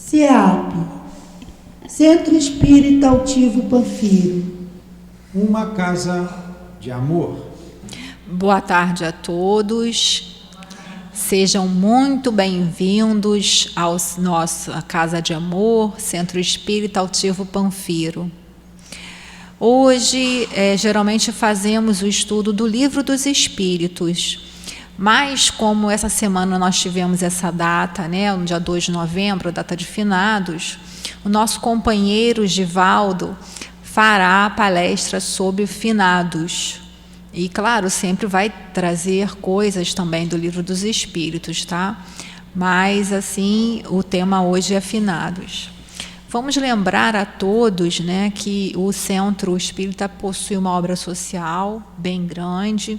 CEAP, Centro Espírita Altivo Panfiro. Uma casa de amor. Boa tarde a todos. Sejam muito bem-vindos à nossa Casa de Amor, Centro Espírita Altivo Panfiro. Hoje, geralmente fazemos o estudo do Livro dos Espíritos, mas como essa semana nós tivemos essa data, no dia 2 de novembro, a data de finados, o nosso companheiro Givaldo fará a palestra sobre finados. E, claro, sempre vai trazer coisas também do Livro dos Espíritos, tá? Mas, assim, o tema hoje é finados. Vamos lembrar a todos, que o Centro Espírita possui uma obra social bem grande,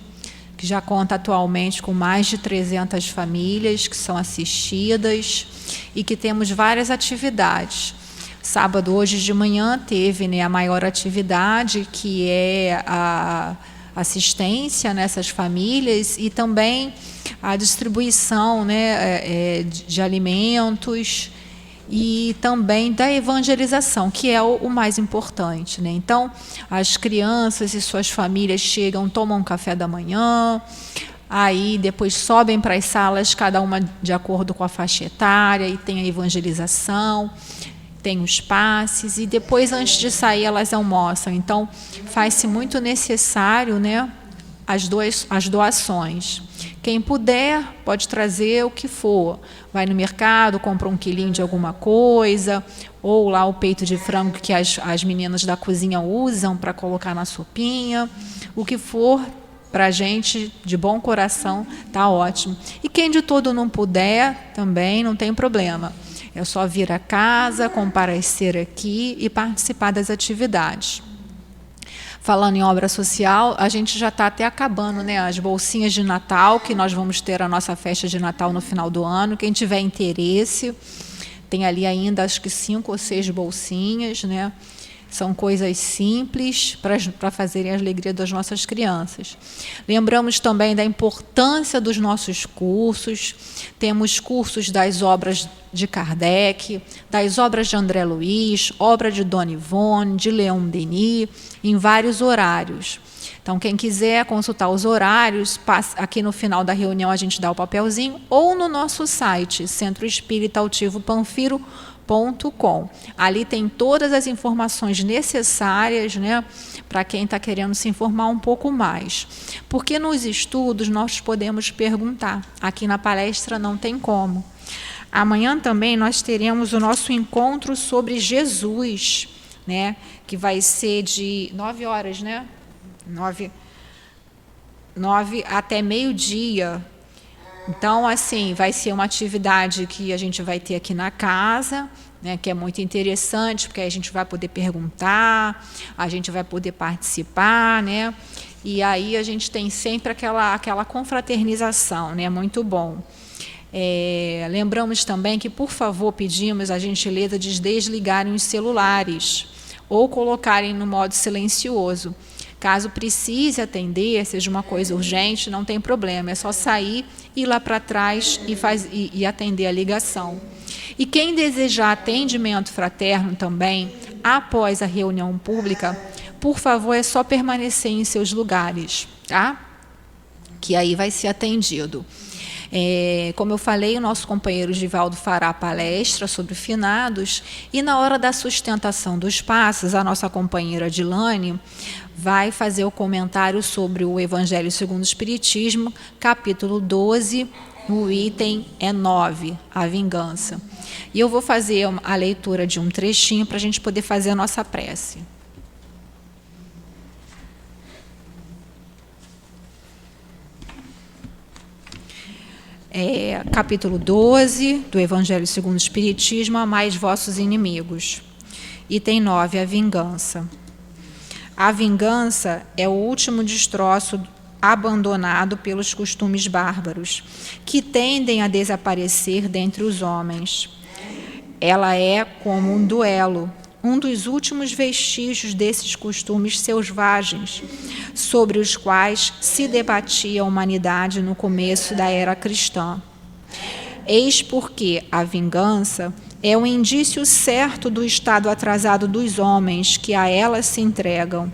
que já conta atualmente com mais de 300 famílias que são assistidas e que temos várias atividades. Sábado, hoje de manhã, teve a maior atividade, que é a assistência nessas famílias e também a distribuição de alimentos e também da evangelização, que é o mais importante. Então, as crianças e suas famílias chegam, tomam café da manhã, aí depois sobem para as salas, cada uma de acordo com a faixa etária, e tem a evangelização, tem os passes, e depois, antes de sair, elas almoçam. Então, faz-se muito necessário as doações. Quem puder, pode trazer o que for. Vai no mercado, compra 1 quilinho de alguma coisa, ou lá o peito de frango que as meninas da cozinha usam para colocar na sopinha. O que for, para a gente, de bom coração, tá ótimo. E quem de todo não puder, também não tem problema. É só vir a casa, comparecer aqui e participar das atividades. Falando em obra social, a gente já está até acabando, as bolsinhas de Natal, que nós vamos ter a nossa festa de Natal no final do ano. Quem tiver interesse, tem ali ainda acho que 5 ou 6 bolsinhas, São coisas simples para fazerem a alegria das nossas crianças. Lembramos também da importância dos nossos cursos. Temos cursos das obras de Kardec, das obras de André Luiz, obra de Dona Ivone, de Leon Denis, em vários horários. Então, quem quiser consultar os horários, aqui no final da reunião a gente dá o papelzinho, ou no nosso site, centroespiritaativopanfiro.com. Ali tem todas as informações necessárias, para quem está querendo se informar um pouco mais. Porque nos estudos nós podemos perguntar. Aqui na palestra não tem como. Amanhã também nós teremos o nosso encontro sobre Jesus, que vai ser de 9 horas, 9 até meio-dia. Então, assim, vai ser uma atividade que a gente vai ter aqui na casa, que é muito interessante, porque aí a gente vai poder perguntar, a gente vai poder participar, e aí a gente tem sempre aquela confraternização, muito bom. Lembramos também que, por favor, pedimos a gentileza de desligarem os celulares ou colocarem no modo silencioso. Caso precise atender, seja uma coisa urgente, não tem problema, é só sair, ir lá para trás e atender a ligação. E quem desejar atendimento fraterno também, após a reunião pública, por favor, é só permanecer em seus lugares, tá? Que aí vai ser atendido. Como eu falei, o nosso companheiro Givaldo fará a palestra sobre finados, e na hora da sustentação dos passos, a nossa companheira Dilane vai fazer o comentário sobre o Evangelho segundo o Espiritismo, capítulo 12, o item 9, a vingança. E eu vou fazer a leitura de um trechinho para a gente poder fazer a nossa prece. Capítulo 12 do Evangelho segundo o Espiritismo, amai vossos inimigos. Item 9, a vingança. A vingança é o último destroço abandonado pelos costumes bárbaros, que tendem a desaparecer dentre os homens. Ela é como um duelo, um dos últimos vestígios desses costumes selvagens, sobre os quais se debatia a humanidade no começo da era cristã. Eis porque a vingança é um indício certo do estado atrasado dos homens que a ela se entregam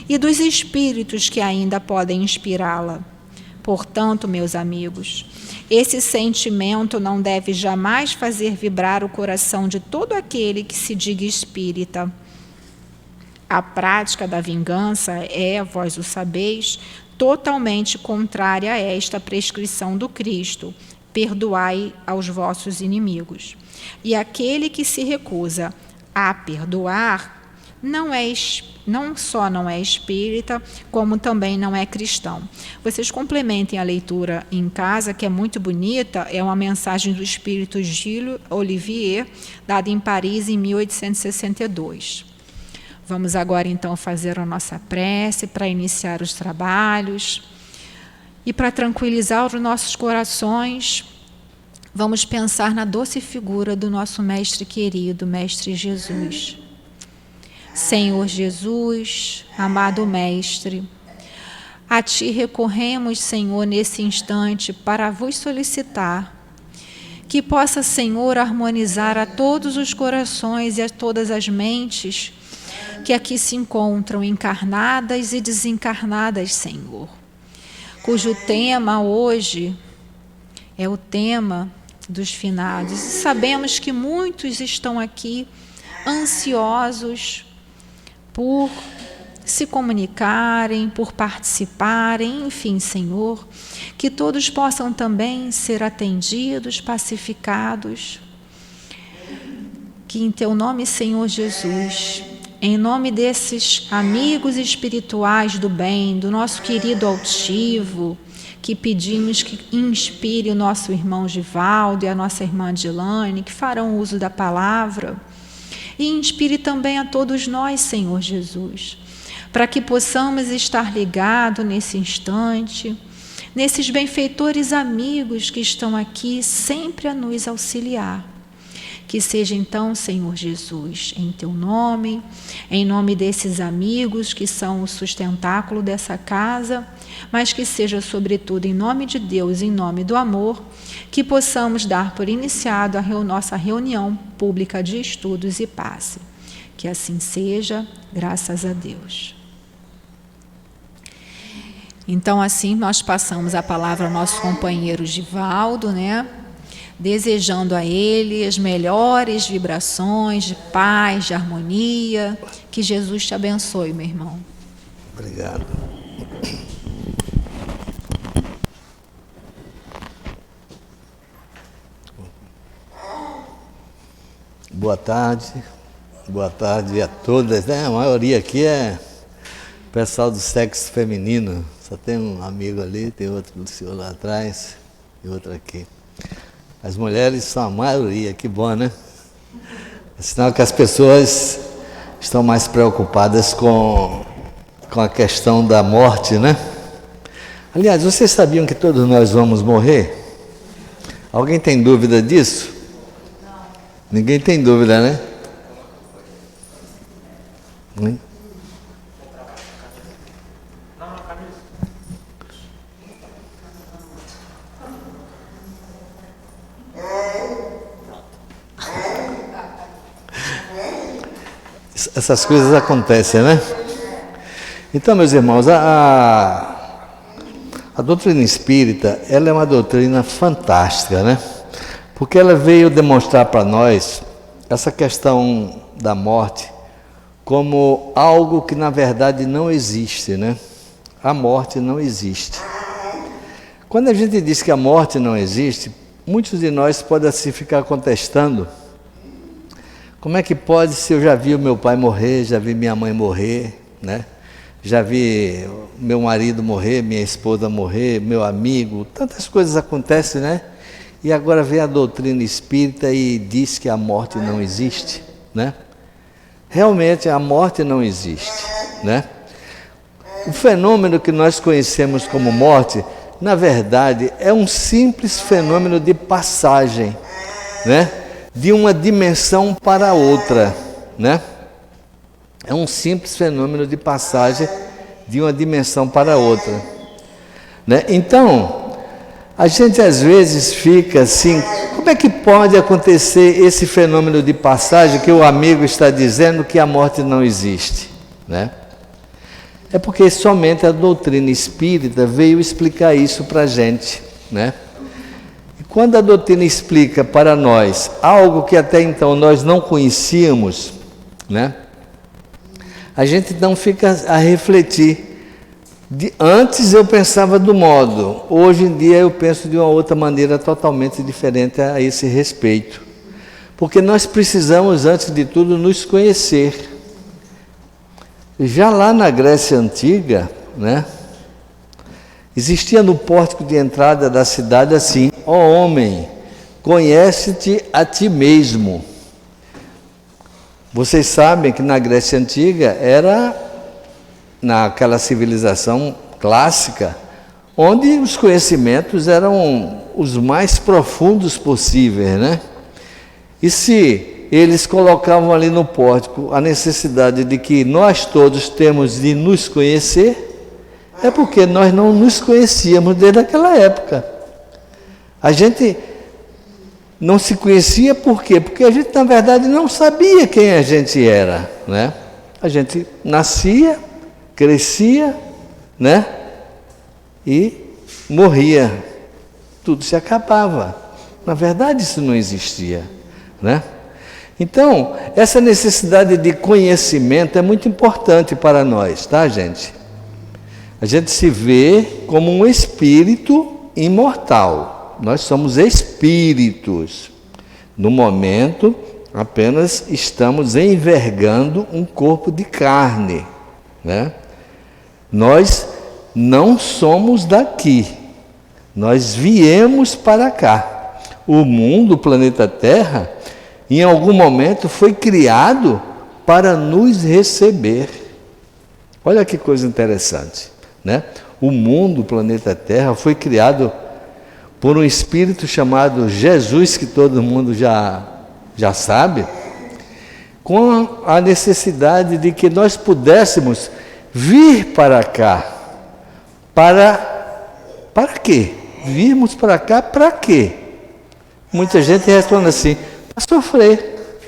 e dos espíritos que ainda podem inspirá-la. Portanto, meus amigos, esse sentimento não deve jamais fazer vibrar o coração de todo aquele que se diga espírita. A prática da vingança é, vós o sabeis, totalmente contrária a esta prescrição do Cristo: perdoai aos vossos inimigos. E aquele que se recusa a perdoar não só não é espírita, como também não é cristão. Vocês complementem a leitura em casa, que é muito bonita, é uma mensagem do espírito Gilles Olivier, dada em Paris em 1862. Vamos agora então fazer a nossa prece para iniciar os trabalhos. E para tranquilizar os nossos corações, vamos pensar na doce figura do nosso Mestre querido, Mestre Jesus. Senhor Jesus, amado Mestre, a Ti recorremos, Senhor, nesse instante para vos solicitar que possa, Senhor, harmonizar a todos os corações e a todas as mentes que aqui se encontram, encarnadas e desencarnadas, Senhor, cujo tema hoje é o tema dos finados. E sabemos que muitos estão aqui ansiosos por se comunicarem, por participarem, enfim, Senhor, que todos possam também ser atendidos, pacificados, que em Teu nome, Senhor Jesus, em nome desses amigos espirituais do bem, do nosso querido altivo, que pedimos que inspire o nosso irmão Givaldo e a nossa irmã Dilane, que farão uso da palavra, e inspire também a todos nós, Senhor Jesus, para que possamos estar ligados nesse instante, nesses benfeitores amigos que estão aqui sempre a nos auxiliar. Que seja então, Senhor Jesus, em Teu nome, em nome desses amigos que são o sustentáculo dessa casa, mas que seja sobretudo em nome de Deus, em nome do amor, que possamos dar por iniciado a nossa reunião pública de estudos e passe. Que assim seja, graças a Deus. Então, assim, nós passamos a palavra ao nosso companheiro Givaldo, né? Desejando a ele as melhores vibrações de paz, de harmonia. Que Jesus te abençoe, meu irmão. Obrigado. Boa tarde a todas, né? A maioria aqui é pessoal do sexo feminino. Só tem um amigo ali, tem outro do senhor lá atrás e outro aqui. As mulheres são a maioria, que bom, né? É sinal que as pessoas estão mais preocupadas com a questão da morte, né? Aliás, vocês sabiam que todos nós vamos morrer? Alguém tem dúvida disso? Ninguém tem dúvida, né? Essas coisas acontecem, né? Então, meus irmãos, a doutrina espírita, ela é uma doutrina fantástica, né? Porque ela veio demonstrar para nós essa questão da morte como algo que na verdade não existe, né? A morte não existe. Quando a gente diz que a morte não existe, muitos de nós podem assim ficar contestando: como é que pode, se eu já vi o meu pai morrer, já vi minha mãe morrer, né? Já vi meu marido morrer, minha esposa morrer, meu amigo, tantas coisas acontecem, né? E agora vem a doutrina espírita e diz que a morte não existe, né? Realmente a morte não existe, né? O fenômeno que nós conhecemos como morte, na verdade, é um simples fenômeno de passagem, né? De uma dimensão para outra, né? É um simples fenômeno de passagem de uma dimensão para outra, né? Então, a gente às vezes fica assim, como é que pode acontecer esse fenômeno de passagem que o amigo está dizendo que a morte não existe, né? É porque somente a doutrina espírita veio explicar isso para a gente, né? E quando a doutrina explica para nós algo que até então nós não conhecíamos, né? A gente então fica a refletir. Antes eu pensava do modo, hoje em dia eu penso de uma outra maneira totalmente diferente a esse respeito. Porque nós precisamos, antes de tudo, nos conhecer. Já lá na Grécia Antiga, né, existia no pórtico de entrada da cidade assim: ó homem, conhece-te a ti mesmo. Vocês sabem que na Grécia Antiga era naquela civilização clássica, onde os conhecimentos eram os mais profundos possíveis, né? E se eles colocavam ali no pórtico a necessidade de que nós todos temos de nos conhecer, é porque nós não nos conhecíamos desde aquela época. A gente não se conhecia por quê? Porque a gente, na verdade, não sabia quem a gente era, né? A gente nascia, crescia, né? E morria. Tudo se acabava. Na verdade, isso não existia, né? Então, essa necessidade de conhecimento é muito importante para nós, tá, gente? A gente se vê como um espírito imortal. Nós somos espíritos. No momento, apenas estamos envergando um corpo de carne, né? Nós não somos daqui, nós viemos para cá. O mundo, o planeta Terra, em algum momento foi criado para nos receber. Olha que coisa interessante, né? O mundo, o planeta Terra, foi criado por um espírito chamado Jesus, que todo mundo já sabe, com a necessidade de que nós pudéssemos vir para cá. Para quê? Virmos para cá para quê? Muita gente responde assim: para sofrer.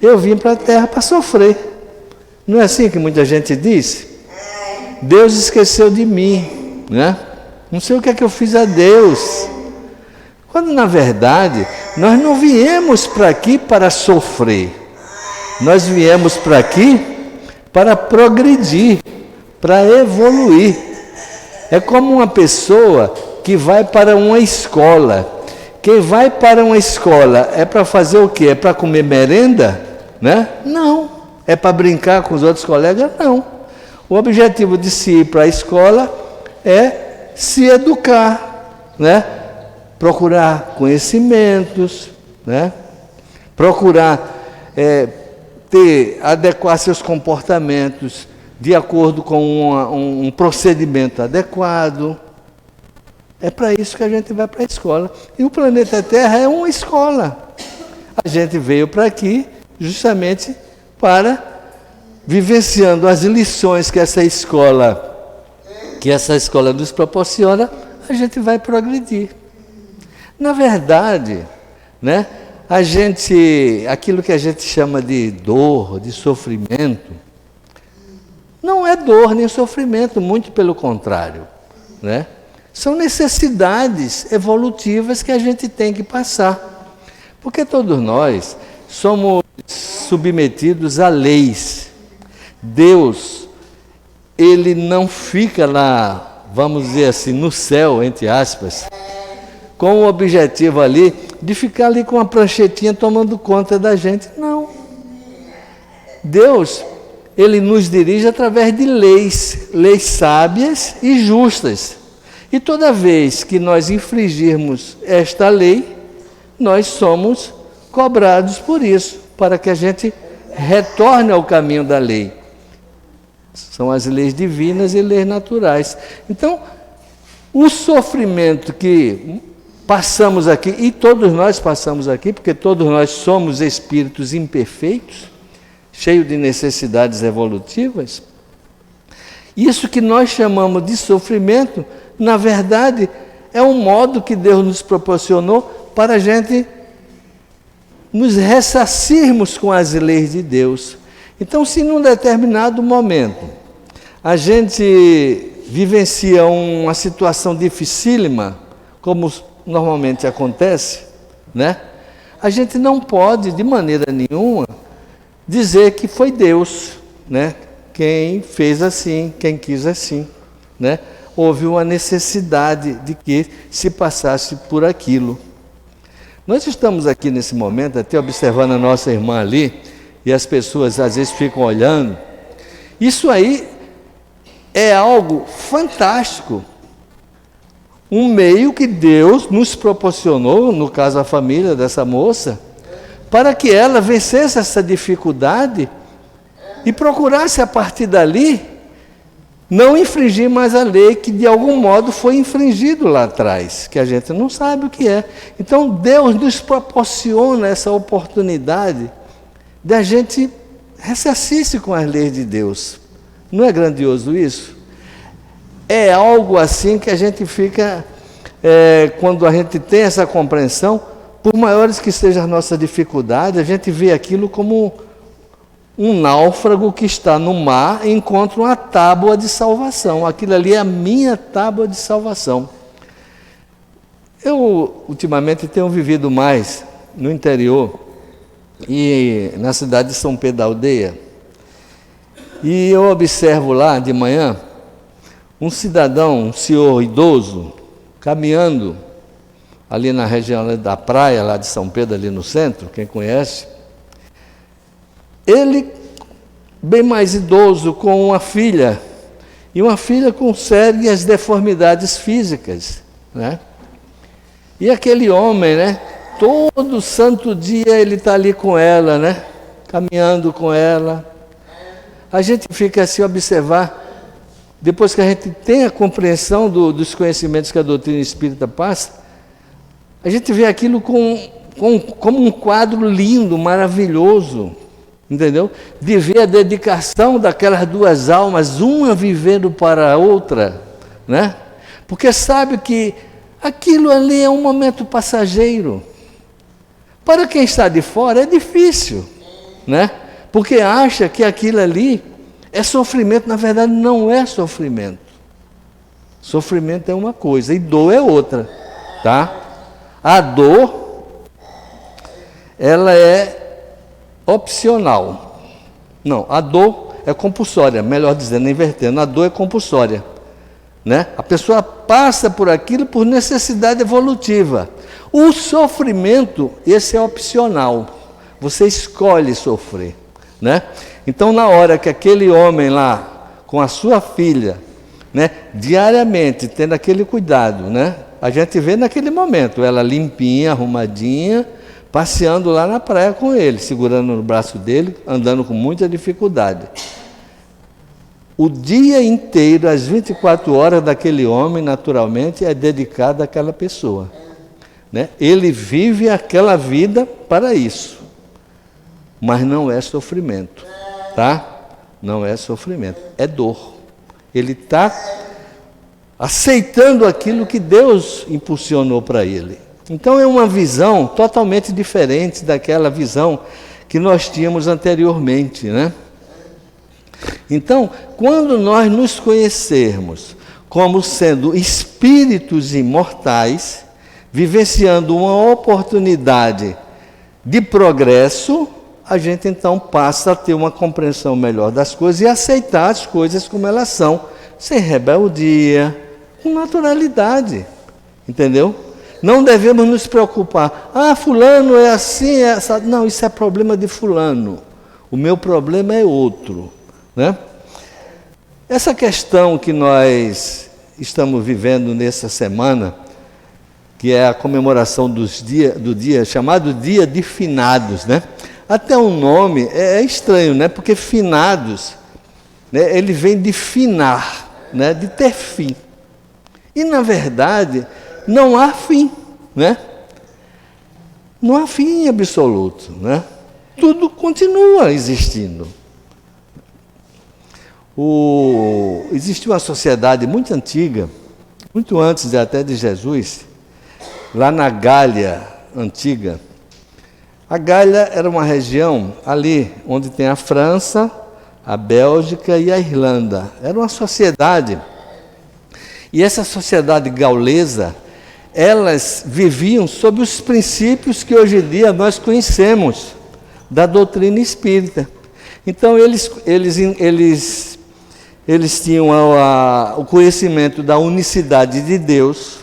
Eu vim para a Terra para sofrer. Não é assim que muita gente diz? Deus esqueceu de mim, né? Não sei o que é que eu fiz a Deus. Quando na verdade nós não viemos para aqui para sofrer. Nós viemos para aqui para progredir, para evoluir. É como uma pessoa que vai para uma escola. Quem vai para uma escola é para fazer o quê? É para comer merenda? Né? Não. É para brincar com os outros colegas? Não. O objetivo de se ir para a escola é se educar, né? Procurar conhecimentos, né? Procurar adequar seus comportamentos de acordo com um procedimento adequado. É para isso que a gente vai para a escola. E o planeta Terra é uma escola. A gente veio para aqui justamente para, vivenciando as lições que essa escola nos proporciona, a gente vai progredir. Na verdade, né, aquilo que a gente chama de dor, de sofrimento, não é dor nem sofrimento, muito pelo contrário, né? São necessidades evolutivas que a gente tem que passar. Porque todos nós somos submetidos a leis. Deus, Ele não fica lá, vamos dizer assim, no céu, entre aspas, com o objetivo ali de ficar ali com uma pranchetinha tomando conta da gente. Não. Deus, Ele nos dirige através de leis sábias e justas. E toda vez que nós infringirmos esta lei, nós somos cobrados por isso, para que a gente retorne ao caminho da lei. São as leis divinas e leis naturais. Então, o sofrimento que passamos aqui, e todos nós passamos aqui, porque todos nós somos espíritos imperfeitos, cheios de necessidades evolutivas, isso que nós chamamos de sofrimento, na verdade, É um modo que Deus nos proporcionou para a gente nos ressarcirmos com as leis de Deus. Então, se num determinado momento a gente vivencia uma situação dificílima, como normalmente acontece, né? A gente não pode, de maneira nenhuma, dizer que foi Deus, né? Quem fez assim, quem quis assim, né? Houve uma necessidade de que se passasse por aquilo. Nós estamos aqui nesse momento, até observando a nossa irmã ali, e as pessoas às vezes ficam olhando. Isso aí é algo fantástico. Um meio que Deus nos proporcionou, no caso a família dessa moça, para que ela vencesse essa dificuldade e procurasse a partir dali não infringir mais a lei que de algum modo foi infringido lá atrás, que a gente não sabe o que é. Então Deus nos proporciona essa oportunidade de a gente ressarcir-se com as leis de Deus. Não é grandioso isso? É algo assim que a gente fica, quando a gente tem essa compreensão, por maiores que sejam as nossas dificuldades, a gente vê aquilo como um náufrago que está no mar e encontra uma tábua de salvação. Aquilo ali é a minha tábua de salvação. Eu, ultimamente, tenho vivido mais no interior e na cidade de São Pedro da Aldeia. E eu observo lá de manhã um cidadão, um senhor idoso, caminhando ali na região da praia, lá de São Pedro, ali no centro, quem conhece. Ele, bem mais idoso, com uma filha, e uma filha com sérias deformidades físicas, né? E aquele homem, né? Todo santo dia ele está ali com ela, né? Caminhando com ela. A gente fica assim a observar, depois que a gente tem a compreensão dos conhecimentos que a doutrina espírita passa, a gente vê aquilo como um quadro lindo, maravilhoso, entendeu? De ver a dedicação daquelas duas almas, uma vivendo para a outra, né? Porque sabe que aquilo ali é um momento passageiro. Para quem está de fora é difícil, né? Porque acha que aquilo ali é sofrimento. Na verdade, não é sofrimento. Sofrimento é uma coisa e dor é outra, tá? A dor, ela é opcional. Não, a dor é compulsória, melhor dizendo, invertendo. A dor é compulsória, né? A pessoa passa por aquilo por necessidade evolutiva. O sofrimento, esse é opcional. Você escolhe sofrer, né? Então, na hora que aquele homem lá, com a sua filha, né, diariamente, tendo aquele cuidado, né? A gente vê naquele momento, ela limpinha, arrumadinha, passeando lá na praia com ele, segurando no braço dele, andando com muita dificuldade. O dia inteiro, as 24 horas daquele homem, naturalmente, é dedicado àquela pessoa, né? Ele vive aquela vida para isso, mas não é sofrimento, tá? Não é sofrimento, é dor. Ele está aceitando aquilo que Deus impulsionou para ele. Então é uma visão totalmente diferente daquela visão que nós tínhamos anteriormente, né? Então, quando nós nos conhecermos como sendo espíritos imortais, vivenciando uma oportunidade de progresso, a gente então passa a ter uma compreensão melhor das coisas e aceitar as coisas como elas são, sem rebeldia, com naturalidade, entendeu? Não devemos nos preocupar, fulano é assim, é essa. Não, isso é problema de fulano, o meu problema é outro, né? Essa questão que nós estamos vivendo nessa semana, que é a comemoração do dia chamado Dia de Finados, né? Até o nome é estranho, né? Porque finados, né, ele vem de finar, né, de ter fim. E, na verdade, não há fim, né? Não há fim absoluto, né? Tudo continua existindo. Existe uma sociedade muito antiga, muito antes até de Jesus, lá na Gália antiga. A Gália era uma região ali onde tem a França, a Bélgica e a Irlanda. Era uma sociedade. E essa sociedade gaulesa, elas viviam sob os princípios que hoje em dia nós conhecemos da doutrina espírita. Então eles tinham o conhecimento da unicidade de Deus.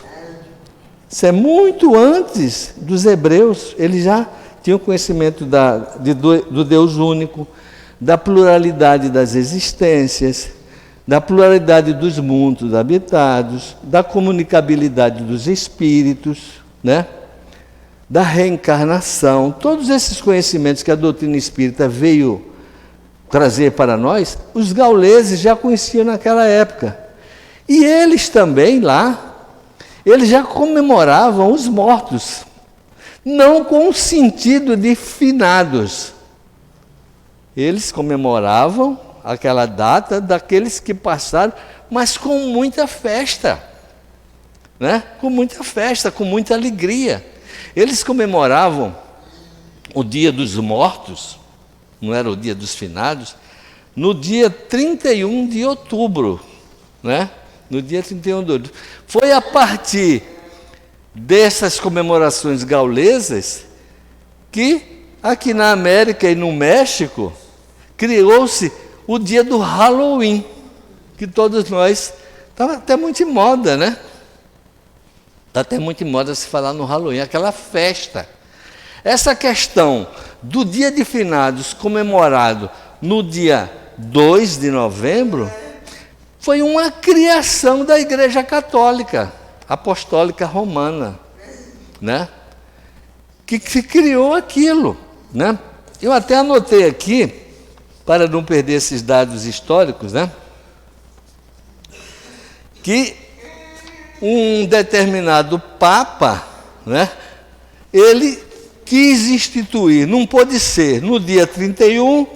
Isso é muito antes dos hebreus. Eles já tinham conhecimento do Deus único, da pluralidade das existências, da pluralidade dos mundos habitados, da comunicabilidade dos espíritos, né? Da reencarnação. Todos esses conhecimentos que a doutrina espírita veio trazer para nós, os gauleses já conheciam naquela época. E eles também lá, eles já comemoravam os mortos, não com o sentido de finados. Eles comemoravam aquela data daqueles que passaram, mas com muita festa, né? Com muita festa, com muita alegria. Eles comemoravam o dia dos mortos, não era o dia dos finados, no dia 31 de outubro, né? No dia 31 de outubro. Foi a partir dessas comemorações gaulesas que aqui na América e no México criou-se o dia do Halloween, que todos nós, está até muito em moda, né? Está até muito em moda se falar no Halloween, aquela festa. Essa questão do dia de finados comemorado no dia 2 de novembro foi uma criação da Igreja Católica Apostólica Romana, né? Que criou aquilo, né? Eu até anotei aqui, para não perder esses dados históricos, né? Que um determinado Papa, né? Ele quis instituir, não pôde ser no dia 31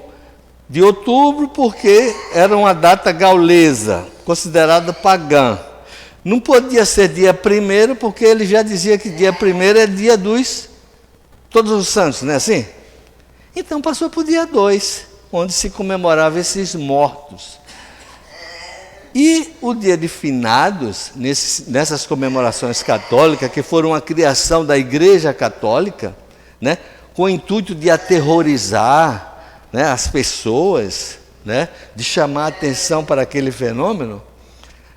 de outubro, porque era uma data gaulesa, considerada pagã. Não podia ser dia 1º, porque ele já dizia que dia 1º é dia dos Todos os Santos, não é assim? Então passou para o dia 2, onde se comemorava esses mortos. E o dia de finados, nessas comemorações católicas, que foram a criação da Igreja Católica, né, com o intuito de aterrorizar, né, as pessoas, né, de chamar a atenção para aquele fenômeno,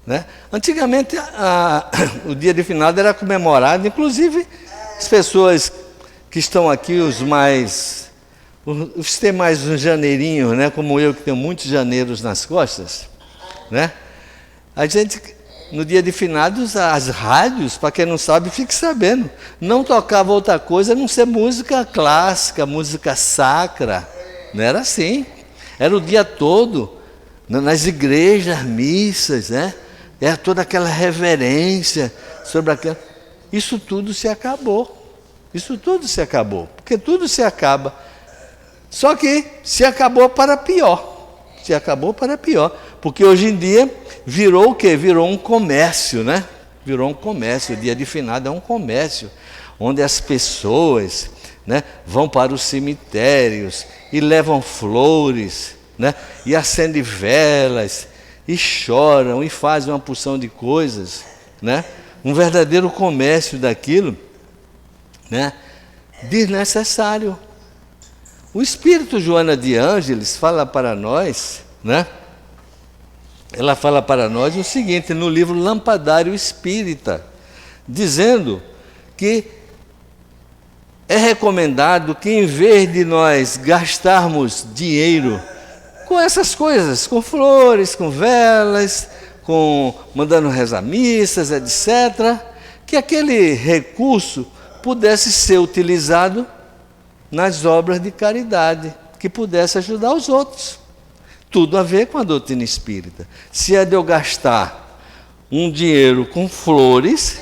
né? Antigamente, o dia de finado era comemorado, inclusive as pessoas que estão aqui, os que têm mais um janeirinho, né, como eu, que tenho muitos janeiros nas costas, né? A gente, no dia de finados, as rádios, para quem não sabe, fique sabendo, não tocava outra coisa a não ser música clássica, música sacra. Não era assim. Era o dia todo, nas igrejas, missas, né? Era toda aquela reverência sobre aquela... Isso tudo se acabou. Isso tudo se acabou. Porque tudo se acaba. Só que se acabou para pior. Se acabou para pior. Porque hoje em dia virou o quê? Virou um comércio, né? Virou um comércio. O dia de finado é um comércio, onde as pessoas, né, vão para os cemitérios e levam flores, né, e acendem velas, e choram, e fazem uma porção de coisas, né? Um verdadeiro comércio daquilo, né, desnecessário. O Espírito Joana de Ângeles fala para nós, né? Ela fala para nós o seguinte, no livro Lampadário Espírita, dizendo que é recomendado que, em vez de nós gastarmos dinheiro com essas coisas, com flores, com velas, mandando rezar missas, etc., que aquele recurso pudesse ser utilizado nas obras de caridade, que pudesse ajudar os outros. Tudo a ver com a doutrina espírita. Se é de eu gastar um dinheiro com flores,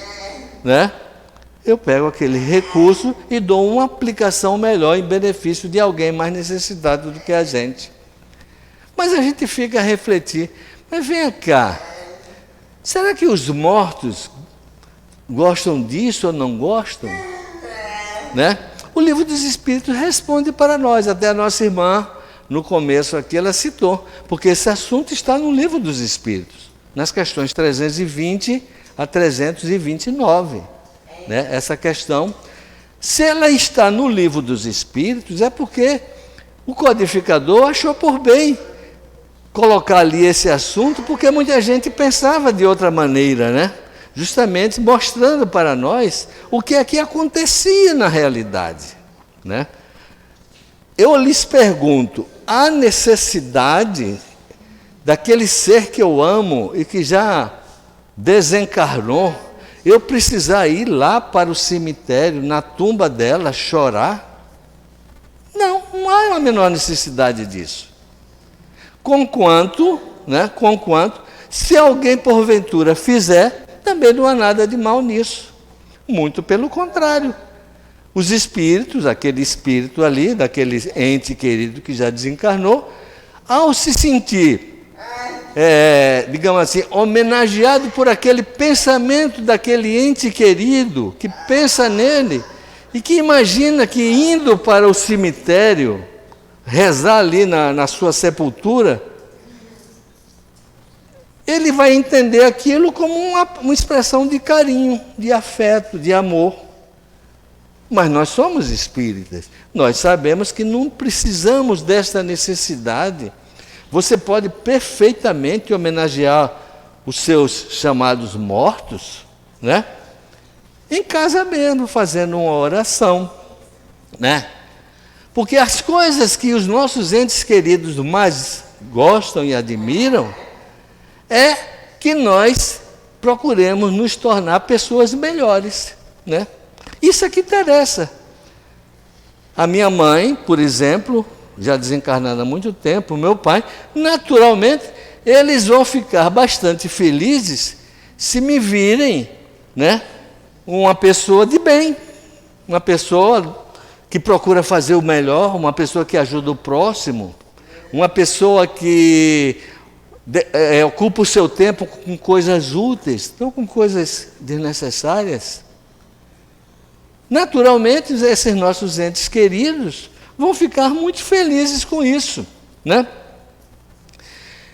né, eu pego aquele recurso e dou uma aplicação melhor em benefício de alguém mais necessitado do que a gente. Mas a gente fica a refletir, mas vem cá, Será que os mortos gostam disso ou não gostam? Né? O livro dos Espíritos responde para nós, até a nossa irmã, no começo aqui, ela citou, porque esse assunto está no livro dos Espíritos, nas questões 320 a 329. Né? Essa questão, se ela está no livro dos Espíritos, é porque o codificador achou por bem colocar ali esse assunto, porque muita gente pensava de outra maneira, né? Justamente mostrando para nós o que é que acontecia na realidade, né? Eu lhes pergunto, há necessidade daquele ser que eu amo e que já desencarnou, eu precisar ir lá para o cemitério, na tumba dela, chorar? Não, não há a menor necessidade disso. Conquanto, se alguém porventura fizer, também não há nada de mal nisso. Muito pelo contrário. Os espíritos, aquele espírito ali, daquele ente querido que já desencarnou, ao se sentir, digamos assim, homenageado por aquele pensamento daquele ente querido, que pensa nele, e que imagina que indo para o cemitério, rezar ali na sua sepultura, ele vai entender aquilo como uma expressão de carinho, de afeto, de amor. Mas nós somos espíritas, nós sabemos que não precisamos desta necessidade. Você pode perfeitamente homenagear os seus chamados mortos, né? Em casa mesmo, fazendo uma oração, né? Porque as coisas que os nossos entes queridos mais gostam e admiram é que nós procuremos nos tornar pessoas melhores, né? Isso é que interessa. A minha mãe, por exemplo, já desencarnada há muito tempo, o meu pai, naturalmente, eles vão ficar bastante felizes se me virem, né, uma pessoa de bem, uma pessoa que procura fazer o melhor, uma pessoa que ajuda o próximo, uma pessoa que ocupa o seu tempo com coisas úteis, não com coisas desnecessárias. Naturalmente, esses nossos entes queridos vão ficar muito felizes com isso, né?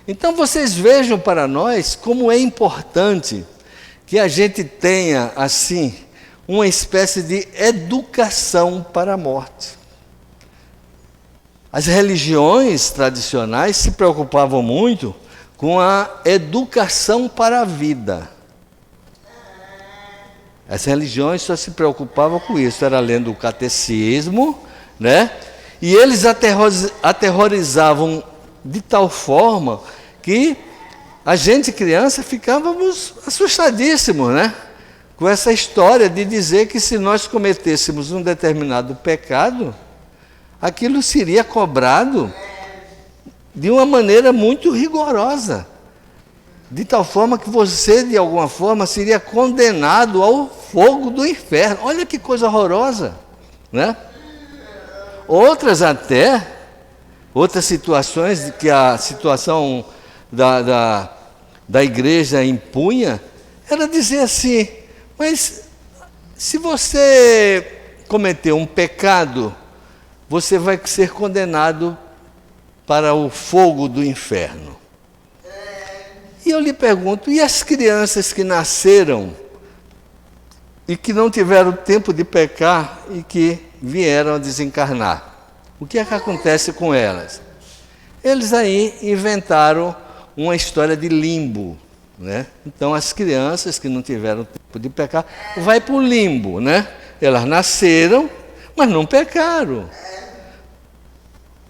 Então, vocês vejam para nós como é importante que a gente tenha, assim, uma espécie de educação para a morte. As religiões tradicionais se preocupavam muito com a educação para a vida. As religiões só se preocupavam com isso, era lendo o catecismo, né? E eles aterrorizavam de tal forma que a gente, criança, ficávamos assustadíssimos, né? Com essa história de dizer que se nós cometêssemos um determinado pecado, aquilo seria cobrado de uma maneira muito rigorosa. De tal forma que você, de alguma forma, seria condenado ao fogo do inferno. Olha que coisa horrorosa, né? Outras situações que a situação da igreja impunha, era dizer assim, mas se você cometer um pecado, você vai ser condenado para o fogo do inferno. E eu lhe pergunto, e as crianças que nasceram e que não tiveram tempo de pecar e que vieram a desencarnar? O que é que acontece com elas? Eles aí inventaram uma história de limbo, né? Então as crianças que não tiveram tempo de pecar vai para o limbo, né? Elas nasceram, mas não pecaram.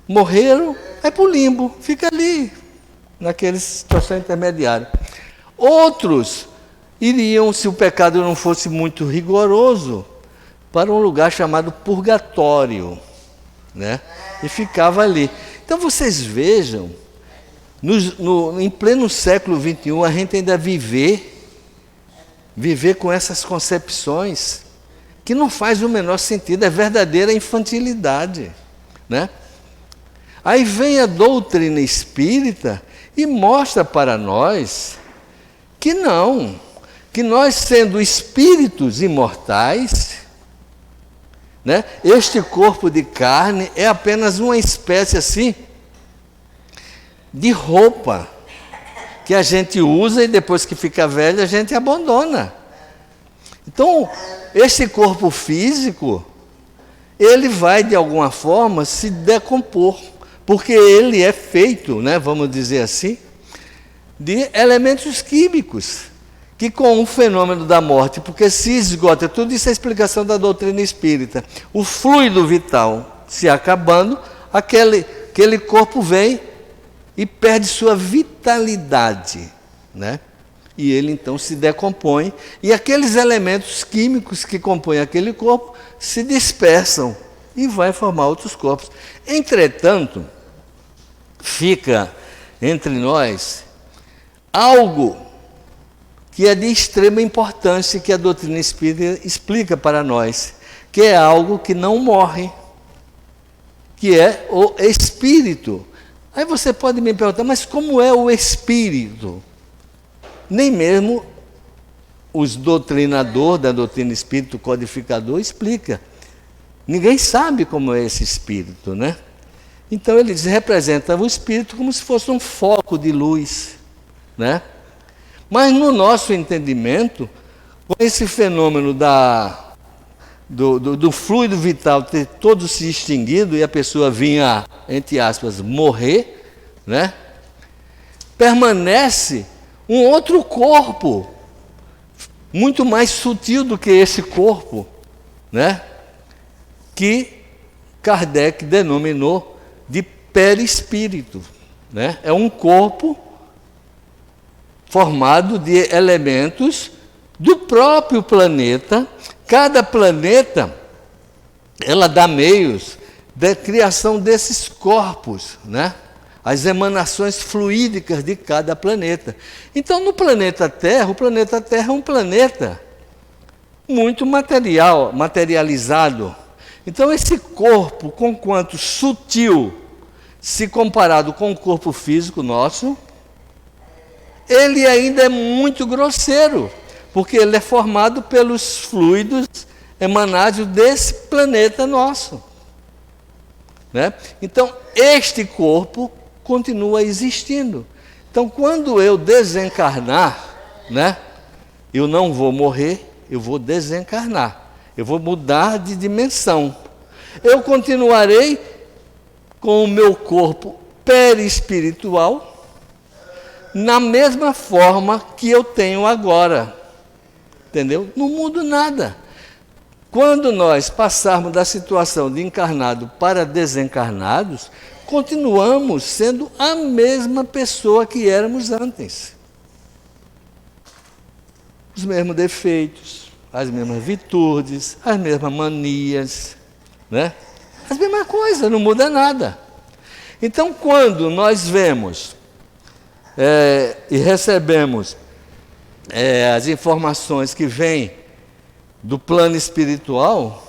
Morreram, vai para o limbo, fica ali, naquela situação intermediária. Outros iriam, se o pecado não fosse muito rigoroso, para um lugar chamado purgatório, né? E ficava ali. Então vocês vejam, em pleno século XXI, a gente ainda viver com essas concepções que não faz o menor sentido, é verdadeira infantilidade, né? Aí vem a doutrina espírita e mostra para nós que não, que nós sendo espíritos imortais, né, este corpo de carne é apenas uma espécie assim de roupa que a gente usa e depois que fica velho a gente abandona. Então, esse corpo físico, ele vai de alguma forma se decompor, porque ele é feito, né, vamos dizer assim, de elementos químicos, que com o fenômeno da morte, porque se esgota, tudo isso é a explicação da doutrina espírita, o fluido vital se acabando, aquele corpo vem e perde sua vitalidade, né? E ele então se decompõe, e aqueles elementos químicos que compõem aquele corpo se dispersam e vai formar outros corpos. Entretanto, fica entre nós algo que é de extrema importância, que a doutrina espírita explica para nós, que é algo que não morre, que é o espírito. Aí você pode me perguntar, mas como é o espírito? Nem mesmo os doutrinadores da doutrina espírita, o codificador, explica. Ninguém sabe como é esse espírito, né? Então eles representam o espírito como se fosse um foco de luz, né? Mas no nosso entendimento, com esse fenômeno do fluido vital ter todo se extinguido e a pessoa vinha, entre aspas, morrer, né? Permanece um outro corpo, muito mais sutil do que esse corpo, né? Que Kardec denominou de perispírito, né? É um corpo formado de elementos do próprio planeta. Cada planeta, ela dá meios da criação desses corpos, né? As emanações fluídicas de cada planeta. Então, no planeta Terra, o planeta Terra é um planeta muito materializado. Então, esse corpo, conquanto sutil, se comparado com o corpo físico nosso, ele ainda é muito grosseiro, porque ele é formado pelos fluidos emanados desse planeta nosso, né? Então, este corpo continua existindo. Então, quando eu desencarnar, né, eu não vou morrer, eu vou desencarnar. Eu vou mudar de dimensão. Eu continuarei com o meu corpo perispiritual na mesma forma que eu tenho agora. Entendeu? Não muda nada. Quando nós passarmos da situação de encarnado para desencarnados, continuamos sendo a mesma pessoa que éramos antes. Os mesmos defeitos, as mesmas virtudes, as mesmas manias, né? As mesmas coisas, não muda nada. Então, quando nós vemos e recebemos as informações que vêm do plano espiritual,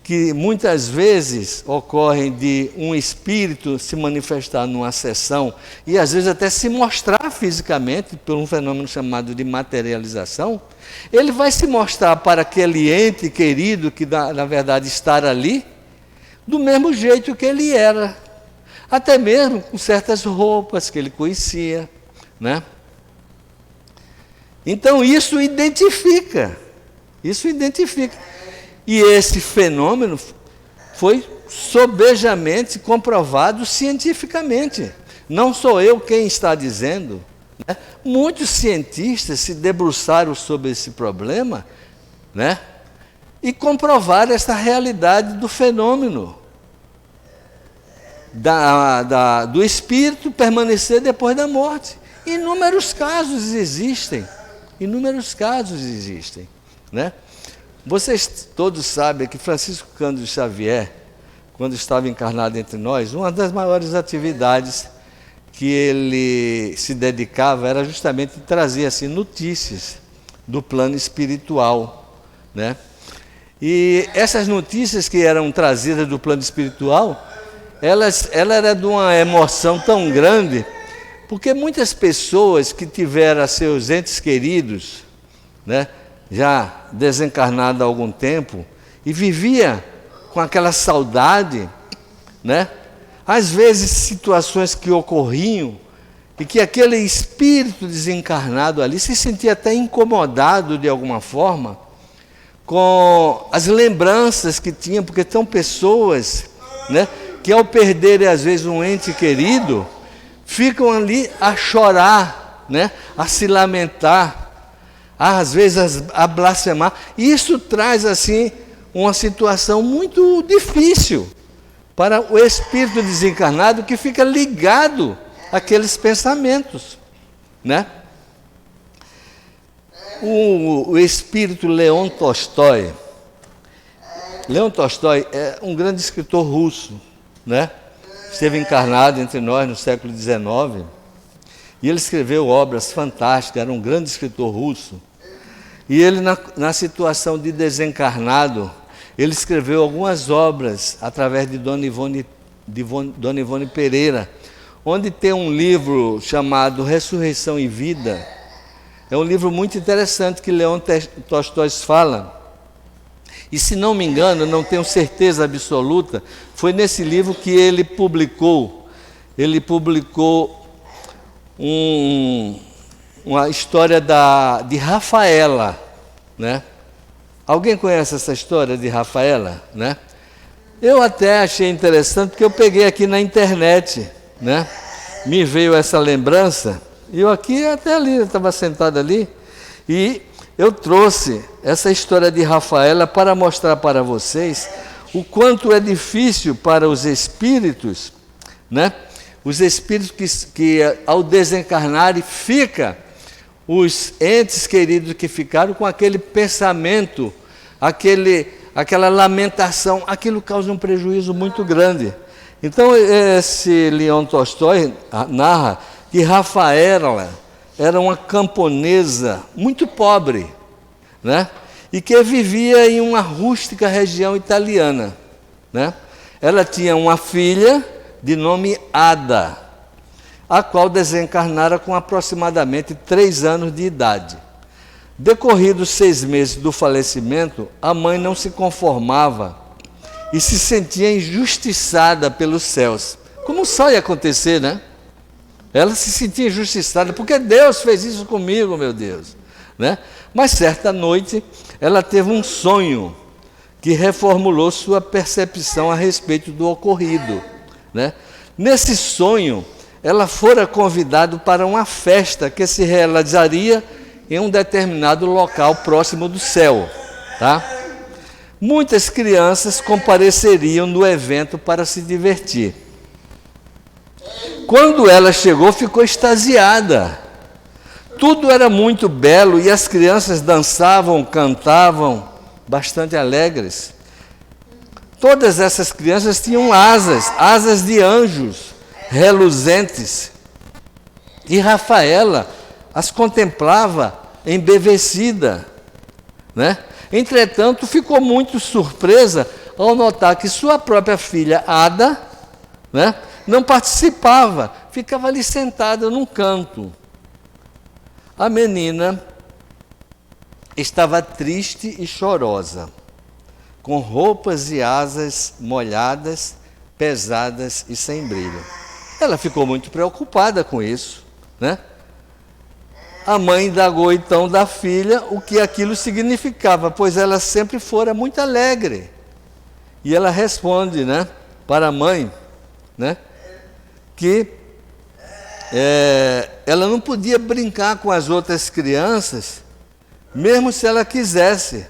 que muitas vezes ocorrem de um espírito se manifestar numa sessão e às vezes até se mostrar fisicamente por um fenômeno chamado de materialização, ele vai se mostrar para aquele ente querido que na verdade está ali, do mesmo jeito que ele era, até mesmo com certas roupas que ele conhecia, né? Então isso identifica. E esse fenômeno foi sobejamente comprovado cientificamente. Não sou eu quem está dizendo, né? Muitos cientistas se debruçaram sobre esse problema, né? E comprovaram essa realidade do fenômeno do espírito permanecer depois da morte. Inúmeros casos existem, né? Vocês todos sabem que Francisco Cândido Xavier, quando estava encarnado entre nós, uma das maiores atividades que ele se dedicava era justamente trazer assim, notícias do plano espiritual, né? E essas notícias que eram trazidas do plano espiritual, ela era de uma emoção tão grande, Porque muitas pessoas que tiveram seus entes queridos, né, já desencarnados há algum tempo, e vivia com aquela saudade, né? Às vezes situações que ocorriam e que aquele espírito desencarnado ali se sentia até incomodado de alguma forma com as lembranças que tinha, porque são pessoas, né, que ao perderem às vezes um ente querido, ficam ali a chorar, né, a se lamentar, às vezes a blasfemar. E isso traz assim uma situação muito difícil para o espírito desencarnado, que fica ligado àqueles pensamentos, né? O espírito Leon Tolstói é um grande escritor russo, né? Esteve encarnado entre nós no século XIX, e ele escreveu obras fantásticas, era um grande escritor russo. E ele, na situação de desencarnado, ele escreveu algumas obras através de Dona Ivone Pereira, onde tem um livro chamado Ressurreição e Vida. É um livro muito interessante que Leon Tolstói fala. E se não me engano, não tenho certeza absoluta, foi nesse livro que ele publicou uma história de Rafaela, né? Alguém conhece essa história de Rafaela, né? Eu até achei interessante, porque eu peguei aqui na internet, né? Me veio essa lembrança, e eu aqui até ali, eu estava sentado ali, e eu trouxe essa história de Rafaela para mostrar para vocês o quanto é difícil para os espíritos, né? Os espíritos que ao desencarnarem, fica os entes queridos que ficaram com aquele pensamento, aquela lamentação, aquilo causa um prejuízo muito grande. Então, esse Leon Tolstói narra que Rafaela era uma camponesa muito pobre, né? E que vivia em uma rústica região italiana, né? Ela tinha uma filha de nome Ada, a qual desencarnara com aproximadamente 3 anos de idade. Decorridos 6 meses do falecimento, a mãe não se conformava e se sentia injustiçada pelos céus. Como só ia acontecer, né? Ela se sentia injustiçada, porque Deus fez isso comigo, meu Deus, né? Mas certa noite, ela teve um sonho que reformulou sua percepção a respeito do ocorrido, né? Nesse sonho, ela fora convidada para uma festa que se realizaria em um determinado local próximo do céu, tá? Muitas crianças compareceriam no evento para se divertir. Quando ela chegou, ficou extasiada. Tudo era muito belo e as crianças dançavam, cantavam, bastante alegres. Todas essas crianças tinham asas de anjos, reluzentes. E Rafaela as contemplava embevecida, né? Entretanto, ficou muito surpresa ao notar que sua própria filha Ada, né, não participava, ficava ali sentada num canto. A menina estava triste e chorosa, com roupas e asas molhadas, pesadas e sem brilho. Ela ficou muito preocupada com isso, né? A mãe indagou então da filha o que aquilo significava, pois ela sempre fora muito alegre. E ela responde, né, para a mãe, né, que ela não podia brincar com as outras crianças, mesmo se ela quisesse.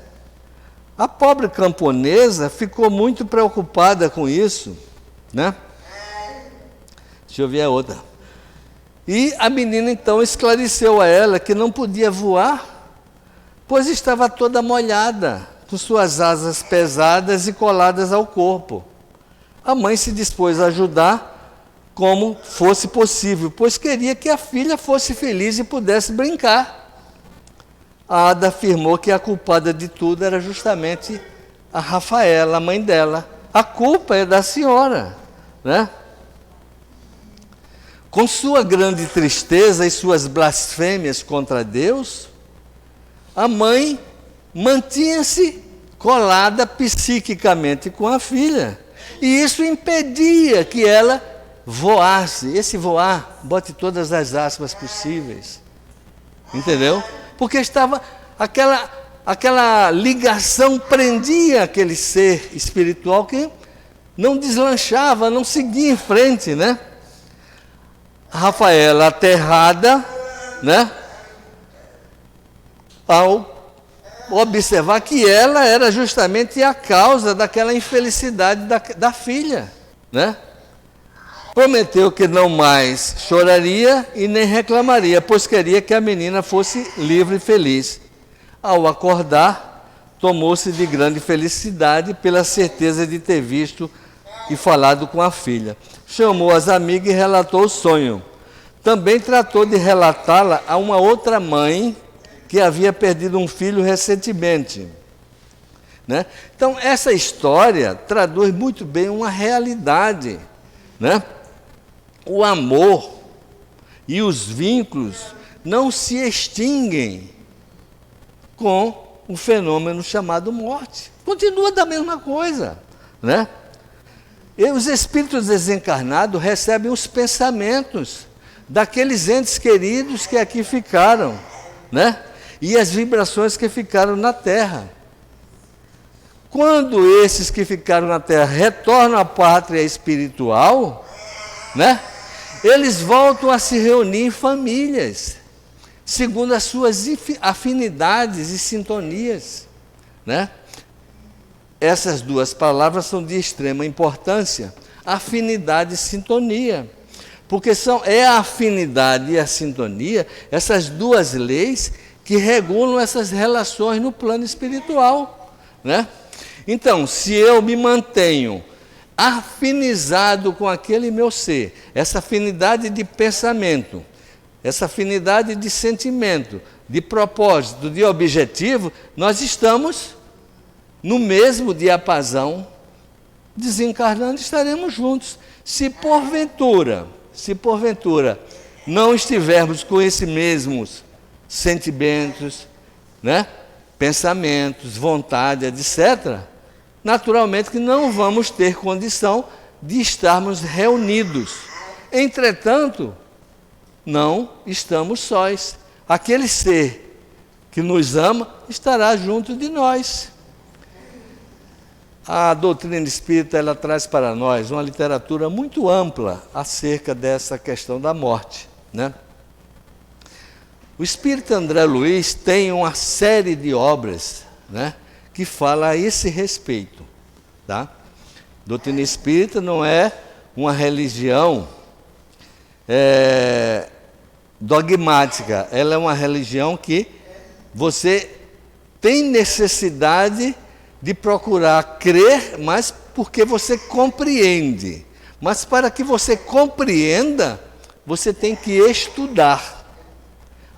A pobre camponesa ficou muito preocupada com isso, né? Deixa eu ver a outra. E a menina então esclareceu a ela que não podia voar, pois estava toda molhada, com suas asas pesadas e coladas ao corpo. A mãe se dispôs a ajudar como fosse possível, pois queria que a filha fosse feliz e pudesse brincar. A Ada afirmou que a culpada de tudo era justamente a Rafaela, a mãe dela. A culpa é da senhora, né? com sua grande tristeza e suas blasfêmias contra Deus, a mãe mantinha-se colada psiquicamente com a filha. E isso impedia que ela voasse. Esse voar, bote todas as aspas possíveis. Entendeu? Porque estava aquela ligação prendia aquele ser espiritual que não deslanchava, não seguia em frente, né? A Rafaela aterrada, né? Ao observar que ela era justamente a causa daquela infelicidade da filha, né? Prometeu que não mais choraria e nem reclamaria, pois queria que a menina fosse livre e feliz. Ao acordar, tomou-se de grande felicidade pela certeza de ter visto e falado com a filha. Chamou as amigas e relatou o sonho. Também tratou de relatá-la a uma outra mãe que havia perdido um filho recentemente, né? Então, essa história traduz muito bem uma realidade, né? O amor e os vínculos não se extinguem com o fenômeno chamado morte. Continua da mesma coisa, né? E os espíritos desencarnados recebem os pensamentos daqueles entes queridos que aqui ficaram, né? E as vibrações que ficaram na Terra. Quando esses que ficaram na Terra retornam à pátria espiritual, né? Eles voltam a se reunir em famílias, segundo as suas afinidades e sintonias, né? Essas duas palavras são de extrema importância, afinidade e sintonia, porque é a afinidade e a sintonia, essas duas leis que regulam essas relações no plano espiritual, né? Então, se eu me mantenho afinizado com aquele meu ser, essa afinidade de pensamento, essa afinidade de sentimento, de propósito, de objetivo, nós estamos no mesmo diapasão, desencarnando, estaremos juntos. Se porventura não estivermos com esses mesmos sentimentos, né, pensamentos, vontade, etc., naturalmente que não vamos ter condição de estarmos reunidos. Entretanto, não estamos sós. Aquele ser que nos ama estará junto de nós. A doutrina espírita, ela traz para nós uma literatura muito ampla acerca dessa questão da morte, né? O espírito André Luiz tem uma série de obras, né, que fala a esse respeito, tá? Doutrina espírita não é uma religião dogmática, ela é uma religião que você tem necessidade de procurar crer, mas porque você compreende. Mas para que você compreenda, você tem que estudar.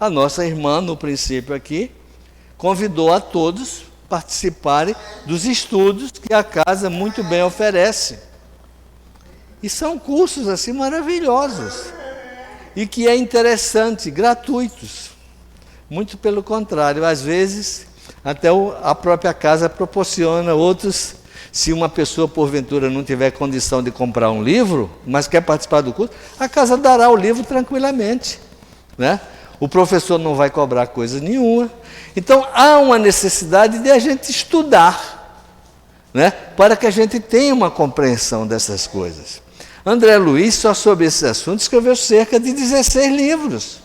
A nossa irmã, no princípio aqui, convidou a todos participarem dos estudos que a casa muito bem oferece. E são cursos assim maravilhosos. E que é interessante, gratuitos. Muito pelo contrário, às vezes até a própria casa proporciona outros. Se uma pessoa porventura não tiver condição de comprar um livro, mas quer participar do curso, a casa dará o livro tranquilamente, né? O professor não vai cobrar coisa nenhuma. Então há uma necessidade de a gente estudar, né, para que a gente tenha uma compreensão dessas coisas. André Luiz, só sobre esse assunto, escreveu cerca de 16 livros,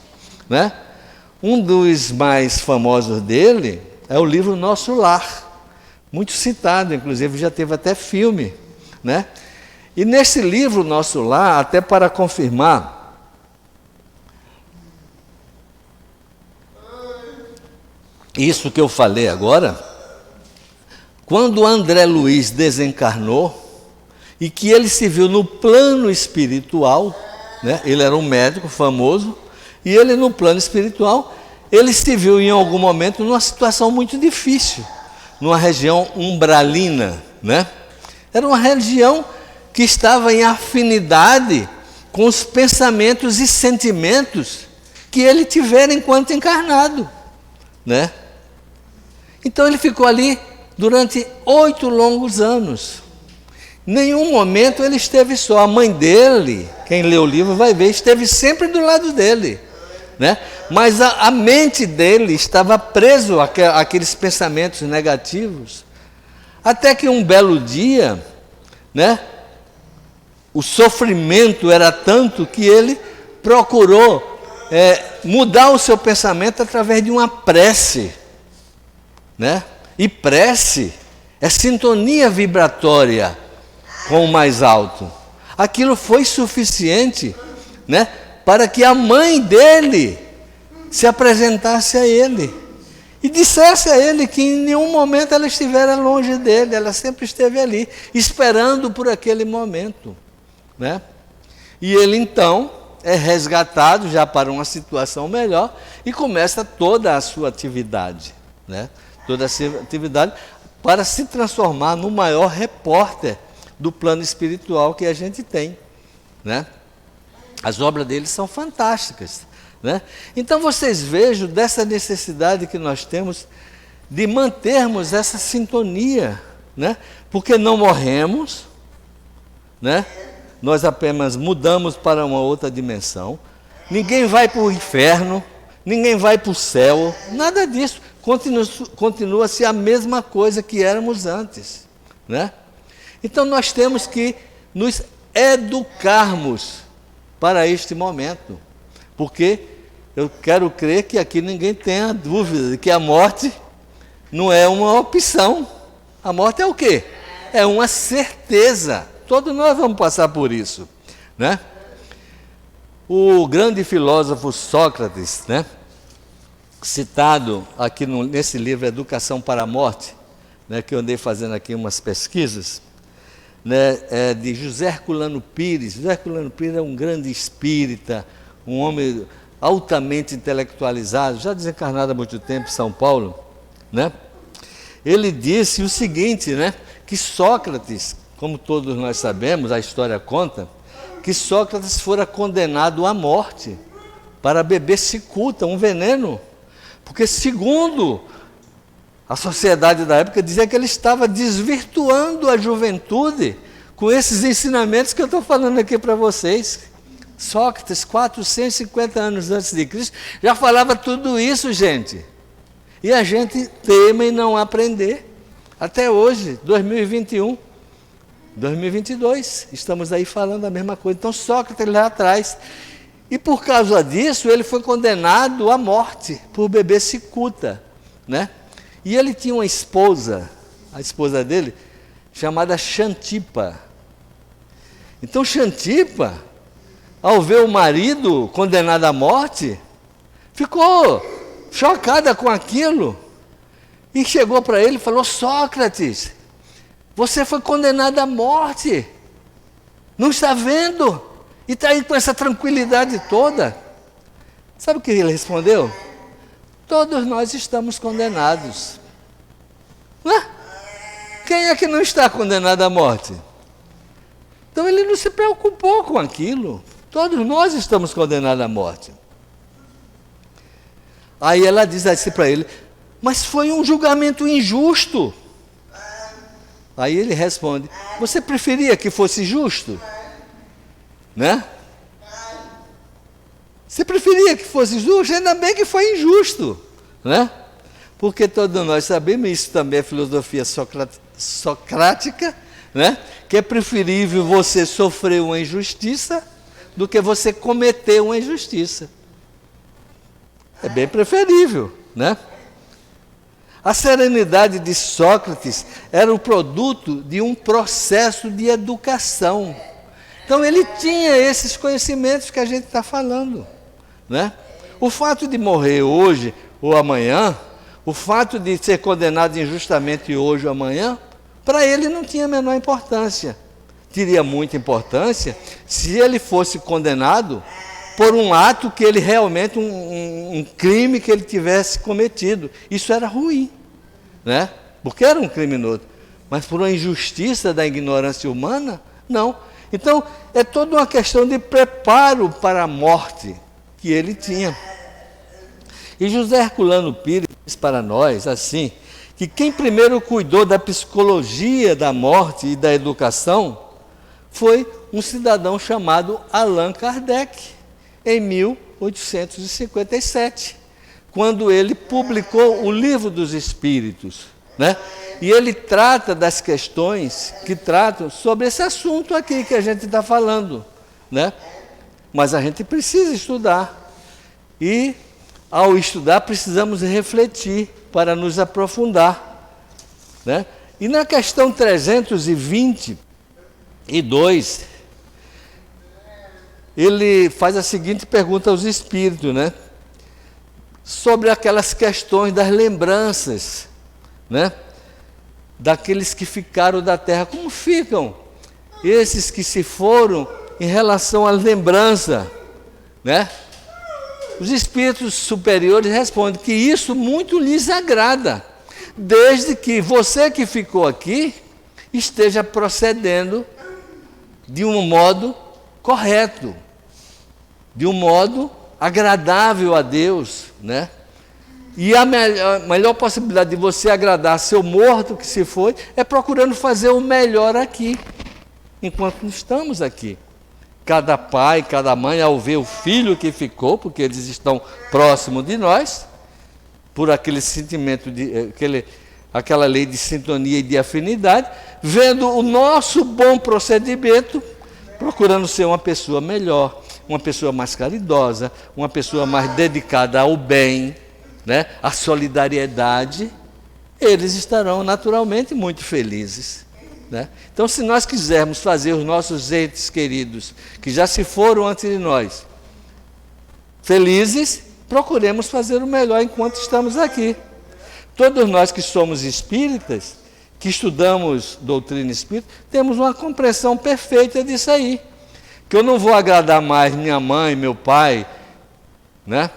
né? Um dos mais famosos dele é o livro Nosso Lar, muito citado, inclusive já teve até filme, né? E nesse livro Nosso Lar, até para confirmar isso que eu falei agora, quando André Luiz desencarnou e que ele se viu no plano espiritual, né? Ele era um médico famoso, e ele no plano espiritual, ele se viu em algum momento numa situação muito difícil, numa região umbralina, né? Era uma região que estava em afinidade com os pensamentos e sentimentos que ele tivera enquanto encarnado, né? Então ele ficou ali durante 8 longos anos. Nenhum momento ele esteve só. A mãe dele, quem lê o livro vai ver, esteve sempre do lado dele, né? Mas a mente dele estava preso àqueles pensamentos negativos. Até que um belo dia, né, o sofrimento era tanto que ele procurou mudar o seu pensamento através de uma prece, né? E prece é sintonia vibratória com o mais alto. Aquilo foi suficiente, né, para que a mãe dele se apresentasse a ele e dissesse a ele que em nenhum momento ela estivera longe dele, ela sempre esteve ali, esperando por aquele momento, né? E ele então é resgatado já para uma situação melhor e começa toda a sua atividade, né? Toda a sua atividade para se transformar no maior repórter do plano espiritual que a gente tem, né? As obras dele são fantásticas, né? Então vocês vejam dessa necessidade que nós temos de mantermos essa sintonia, né? Porque não morremos, né? Nós apenas mudamos para uma outra dimensão. Ninguém vai para o inferno, ninguém vai para o céu, nada disso. Continua-se a mesma coisa que éramos antes, né? Então nós temos que nos educarmos para este momento, porque eu quero crer que aqui ninguém tenha dúvida de que a morte não é uma opção. A morte é o quê? É uma certeza. Todos nós vamos passar por isso, né? O grande filósofo Sócrates, né, citado aqui nesse livro Educação para a Morte, né, que eu andei fazendo aqui umas pesquisas, né, de José Herculano Pires. José Herculano Pires é um grande espírita, um homem altamente intelectualizado, já desencarnado há muito tempo em São Paulo, né? Ele disse o seguinte, né, que Sócrates, como todos nós sabemos, a história conta, que Sócrates fora condenado à morte para beber cicuta, um veneno, porque segundo a sociedade da época dizia que ele estava desvirtuando a juventude com esses ensinamentos que eu estou falando aqui para vocês. Sócrates, 450 anos antes de Cristo, já falava tudo isso, gente. E a gente teme em não aprender. Até hoje, 2021, 2022, estamos aí falando a mesma coisa. Então Sócrates lá atrás. E por causa disso, ele foi condenado à morte por beber cicuta, né? E ele tinha uma esposa, a esposa dele, chamada Xantipa. Então Xantipa, ao ver o marido condenado à morte, ficou chocada com aquilo e chegou para ele e falou: Sócrates, você foi condenado à morte, não está vendo? E está aí com essa tranquilidade toda. Sabe o que ele respondeu? Todos nós estamos condenados. Não é? Quem é que não está condenado à morte? Então ele não se preocupou com aquilo. Todos nós estamos condenados à morte. Aí ela diz assim para ele: mas foi um julgamento injusto. Aí ele responde: você preferia que fosse justo? Né? Você preferia que fosse justo? Ainda bem que foi injusto, né? Porque todos nós sabemos, isso também é filosofia socrática, né? Que é preferível você sofrer uma injustiça do que você cometer uma injustiça. É bem preferível, né? A serenidade de Sócrates era o produto de um processo de educação. Então ele tinha esses conhecimentos que a gente está falando, né? O fato de morrer hoje ou amanhã, o fato de ser condenado injustamente hoje ou amanhã, para ele não tinha a menor importância. Teria muita importância se ele fosse condenado por um ato que ele realmente, um crime que ele tivesse cometido. Isso era ruim, né? Porque era um criminoso. Mas por uma injustiça da ignorância humana, não. Então, é toda uma questão de preparo para a morte que ele tinha. E José Herculano Pires diz para nós, assim, que quem primeiro cuidou da psicologia da morte e da educação foi um cidadão chamado Allan Kardec, em 1857, quando ele publicou o Livro dos Espíritos, né? E ele trata das questões que tratam sobre esse assunto aqui que a gente está falando, né? Mas a gente precisa estudar. E, ao estudar, precisamos refletir para nos aprofundar, né? E na questão 322, ele faz a seguinte pergunta aos espíritos, né? Sobre aquelas questões das lembranças, né? Daqueles que ficaram da terra, como ficam esses que se foram em relação à lembrança, né? Os espíritos superiores respondem que isso muito lhes agrada, desde que você que ficou aqui esteja procedendo de um modo correto, de um modo agradável a Deus, né? E a melhor possibilidade de você agradar seu morto que se foi é procurando fazer o melhor aqui, enquanto estamos aqui. Cada pai, cada mãe, ao ver o filho que ficou, porque eles estão próximos de nós, por aquele sentimento, aquela lei de sintonia e de afinidade, vendo o nosso bom procedimento, procurando ser uma pessoa melhor, uma pessoa mais caridosa, uma pessoa mais dedicada ao bem, né, à solidariedade, eles estarão naturalmente muito felizes, né? Então, se nós quisermos fazer os nossos entes queridos, que já se foram antes de nós, felizes, procuremos fazer o melhor enquanto estamos aqui. Todos nós que somos espíritas, que estudamos doutrina espírita, temos uma compreensão perfeita disso aí, que eu não vou agradar mais minha mãe, meu pai, né?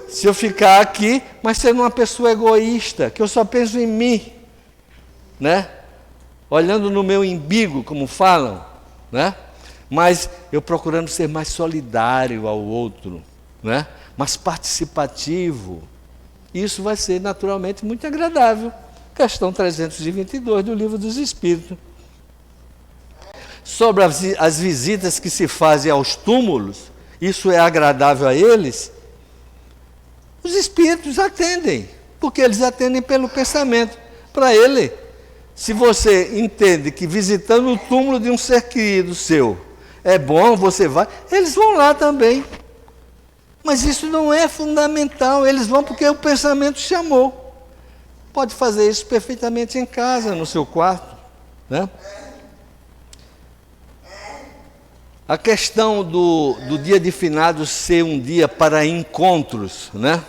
Se eu ficar aqui, mas sendo uma pessoa egoísta, que eu só penso em mim, né? Olhando no meu umbigo, como falam, né? Mas eu procurando ser mais solidário ao outro, né? Mais participativo. Isso vai ser naturalmente muito agradável. Questão 322 do Livro dos Espíritos. Sobre as visitas que se fazem aos túmulos, isso é agradável a eles? Os espíritos atendem, porque eles atendem pelo pensamento. Para ele, se você entende que visitando o túmulo de um ser querido seu é bom, você vai, eles vão lá também. Mas isso não é fundamental, eles vão porque o pensamento chamou. Pode fazer isso perfeitamente em casa, no seu quarto, né? A questão do dia de finados ser um dia para encontros, né?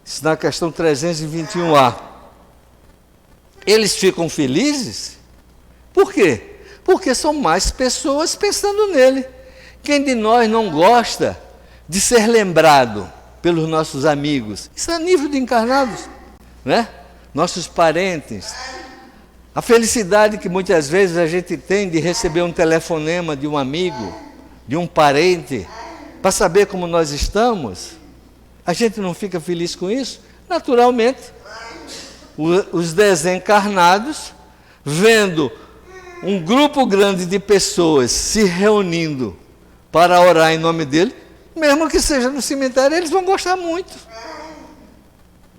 Isso na questão 321A. Eles ficam felizes? Por quê? Porque são mais pessoas pensando nele. Quem de nós não gosta de ser lembrado pelos nossos amigos? Isso é nível de encarnados, né? Nossos parentes. A felicidade que muitas vezes a gente tem de receber um telefonema de um amigo, de um parente, para saber como nós estamos, a gente não fica feliz com isso? Naturalmente, os desencarnados, vendo um grupo grande de pessoas se reunindo para orar em nome dele, mesmo que seja no cemitério, eles vão gostar muito.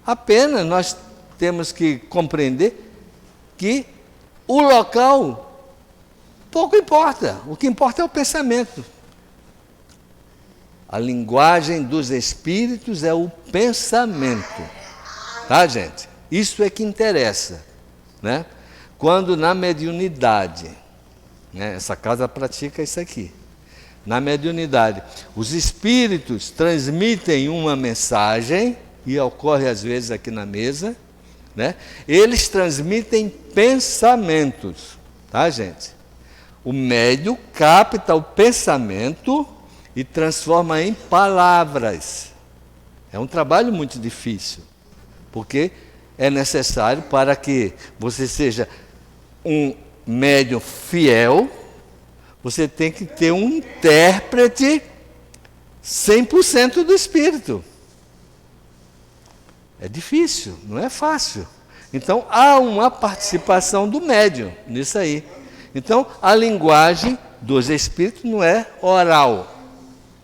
Apenas nós temos que compreender que o local pouco importa, o que importa é o pensamento. A linguagem dos espíritos é o pensamento, tá, gente? Isso é que interessa, né? Quando na mediunidade, né, essa casa pratica isso aqui, na mediunidade, os espíritos transmitem uma mensagem, e ocorre às vezes aqui na mesa, né? Eles transmitem pensamentos, tá, gente? O médium capta o pensamento e transforma em palavras. É um trabalho muito difícil, porque é necessário para que você seja um médium fiel, Você tem que ter um intérprete 100% do Espírito. É difícil, não é fácil. Então, há uma participação do médium nisso aí. Então, a linguagem dos Espíritos não é oral,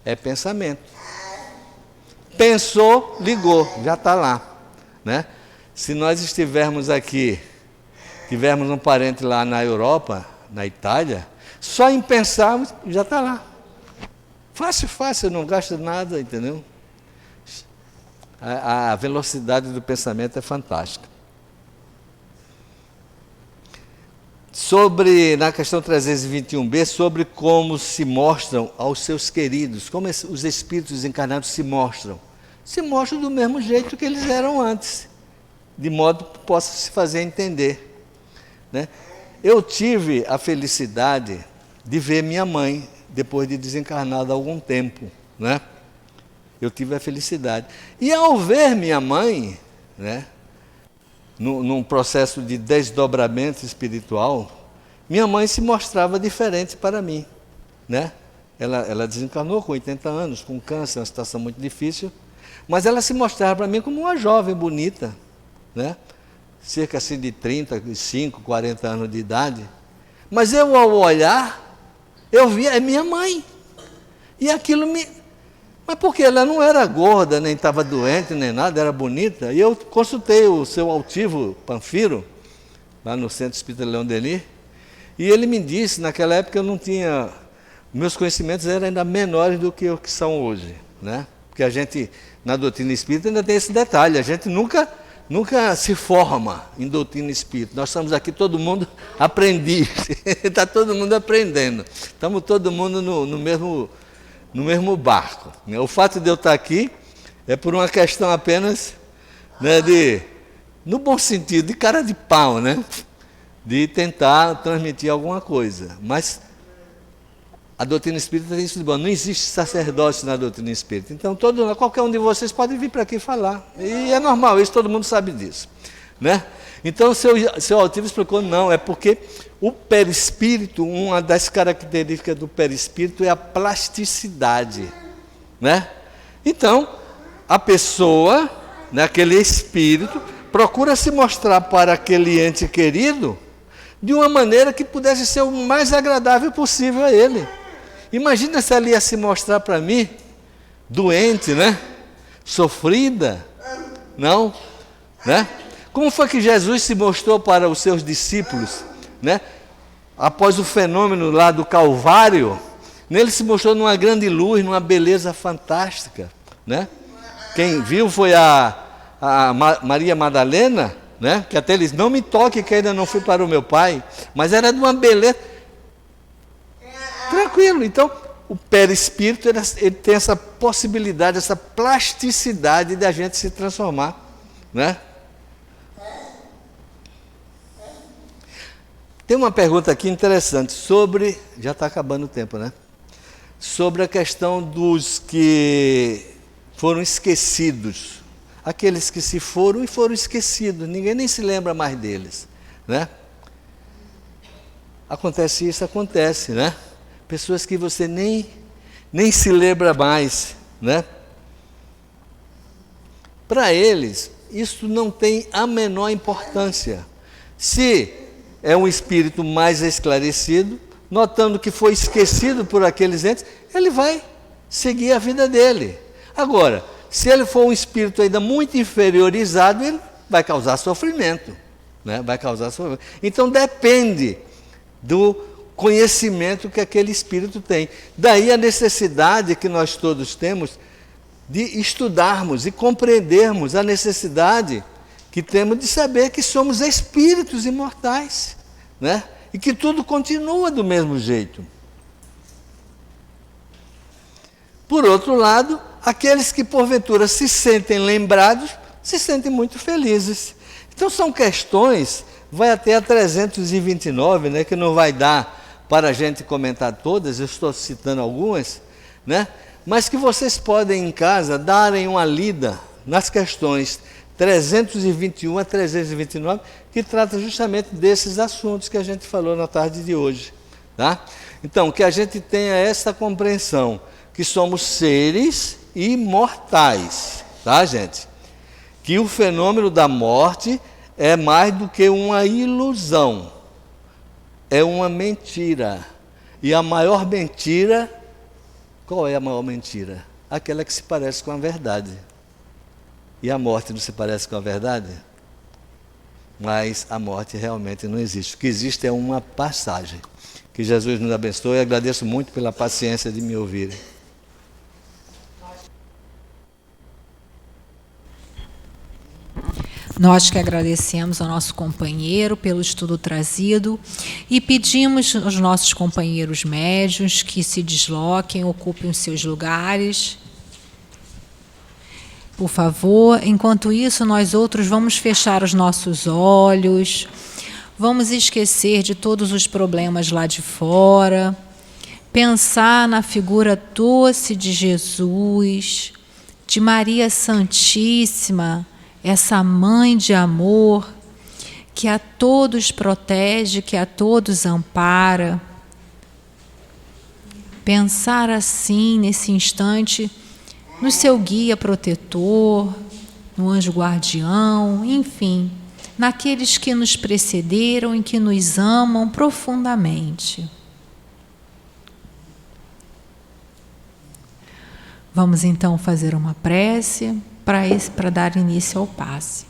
é pensamento. Pensou, ligou, já está lá, né? Se nós estivermos aqui, tivermos um parente lá na Europa, na Itália, só em pensarmos, já está lá. Fácil, fácil, não gasta nada, entendeu? A velocidade do pensamento é fantástica. Na questão 321b, sobre como se mostram aos seus queridos, como os espíritos encarnados se mostram do mesmo jeito que eles eram antes, de modo que possa se fazer entender, né? Eu tive a felicidade de ver minha mãe, depois de desencarnada há algum tempo, né? Eu tive a felicidade. E ao ver minha mãe, né, num processo de desdobramento espiritual, minha mãe se mostrava diferente para mim, né? Ela desencarnou com 80 anos, com câncer, uma situação muito difícil, mas ela se mostrava para mim como uma jovem bonita, né? Cerca assim de 35, 40 anos de idade. Mas eu, ao olhar, eu via, é minha mãe. E aquilo me... Mas porque ela não era gorda, nem estava doente, nem nada, era bonita. E eu consultei o seu altivo Panfiro, lá no Centro Espírita Leão Denis, e ele me disse, naquela época eu não tinha... Meus conhecimentos eram ainda menores do que os que são hoje, né? Porque a gente, na doutrina espírita, ainda tem esse detalhe, a gente nunca se forma em doutrina espírita. Nós estamos aqui todo mundo aprendiz, está todo mundo aprendendo. Estamos todo mundo no mesmo barco. O fato de eu estar aqui é por uma questão apenas, né, no bom sentido, de cara de pau, né? De tentar transmitir alguma coisa. Mas a doutrina espírita tem isso de bom. Não existe sacerdócio na doutrina espírita. Então, qualquer um de vocês pode vir para aqui falar. E é normal, isso todo mundo sabe disso, né? Então, o seu altivo explicou, não, é porque o perispírito, uma das características do perispírito é a plasticidade, né? Então, a pessoa, né, aquele espírito, procura se mostrar para aquele ente querido de uma maneira que pudesse ser o mais agradável possível a ele. Imagina se ela ia se mostrar para mim doente, né? Sofrida, não, né? Como foi que Jesus se mostrou para os seus discípulos, né? Após o fenômeno lá do Calvário, nele se mostrou numa grande luz, numa beleza fantástica, né? Quem viu foi a Maria Madalena, né? Que até eles, não me toque que ainda não fui para o meu Pai, mas era de uma beleza tranquilo. Então, o perispírito, ele tem essa possibilidade, essa plasticidade de a gente se transformar, né? Tem uma pergunta aqui interessante sobre, já está acabando o tempo, né? Sobre a questão dos que foram esquecidos, aqueles que se foram e foram esquecidos, ninguém nem se lembra mais deles, né? Acontece isso, acontece, né? Pessoas que você nem se lembra mais, né? Para eles, isso não tem a menor importância. Se é um espírito mais esclarecido, notando que foi esquecido por aqueles entes, ele vai seguir a vida dele. Agora, se ele for um espírito ainda muito inferiorizado, ele vai causar sofrimento, né? Vai causar sofrimento. Então depende do conhecimento que aquele espírito tem. Daí a necessidade que nós todos temos de estudarmos e compreendermos a necessidade que temos de saber que somos espíritos imortais, né? E que tudo continua do mesmo jeito. Por outro lado, aqueles que porventura se sentem lembrados, se sentem muito felizes. Então são questões, vai até a 329, né, que não vai dar para a gente comentar todas, eu estou citando algumas, né? Mas que vocês podem em casa darem uma lida nas questões 321 a 329, que trata justamente desses assuntos que a gente falou na tarde de hoje, tá? Então, que a gente tenha essa compreensão, que somos seres imortais, tá, gente? Que o fenômeno da morte é mais do que uma ilusão, é uma mentira. E a maior mentira, qual é a maior mentira? Aquela que se parece com a verdade. E a morte não se parece com a verdade? Mas a morte realmente não existe. O que existe é uma passagem. Que Jesus nos abençoe e agradeço muito pela paciência de me ouvirem. Nós que agradecemos ao nosso companheiro pelo estudo trazido e pedimos aos nossos companheiros médiuns que se desloquem, ocupem os seus lugares. Por favor, enquanto isso, nós outros vamos fechar os nossos olhos, vamos esquecer de todos os problemas lá de fora, pensar na figura doce de Jesus, de Maria Santíssima, essa mãe de amor, que a todos protege, que a todos ampara. Pensar assim, nesse instante, no seu guia protetor, no anjo guardião, enfim, naqueles que nos precederam e que nos amam profundamente. Vamos então fazer uma prece para dar início ao passe.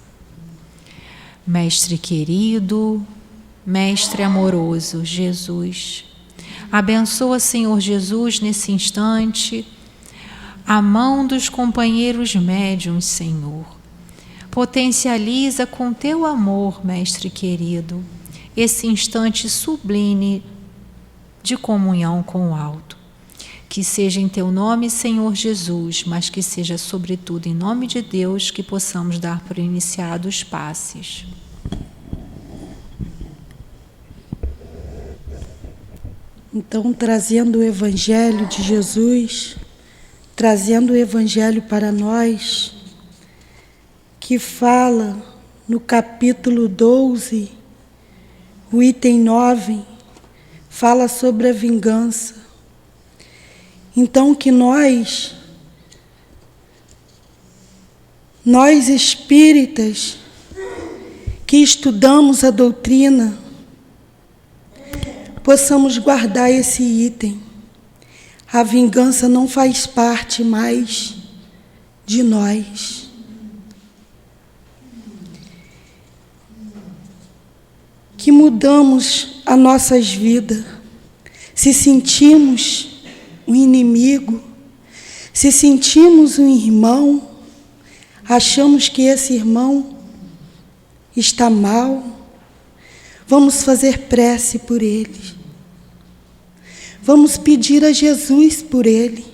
Mestre querido, Mestre amoroso, Jesus, abençoa, Senhor Jesus, nesse instante, a mão dos companheiros médiuns, Senhor. Potencializa com teu amor, Mestre querido, esse instante sublime de comunhão com o alto. Que seja em teu nome, Senhor Jesus, mas que seja, sobretudo, em nome de Deus, que possamos dar por iniciados os passes. Então, trazendo o Evangelho de Jesus, trazendo o Evangelho para nós, que fala no capítulo 12, o item 9, fala sobre a vingança. Então, que nós espíritas, que estudamos a doutrina, possamos guardar esse item. A vingança não faz parte mais de nós. Que mudamos as nossas vidas, se sentimos um inimigo, se sentimos um irmão, achamos que esse irmão está mal, vamos fazer prece por ele. Vamos pedir a Jesus por ele,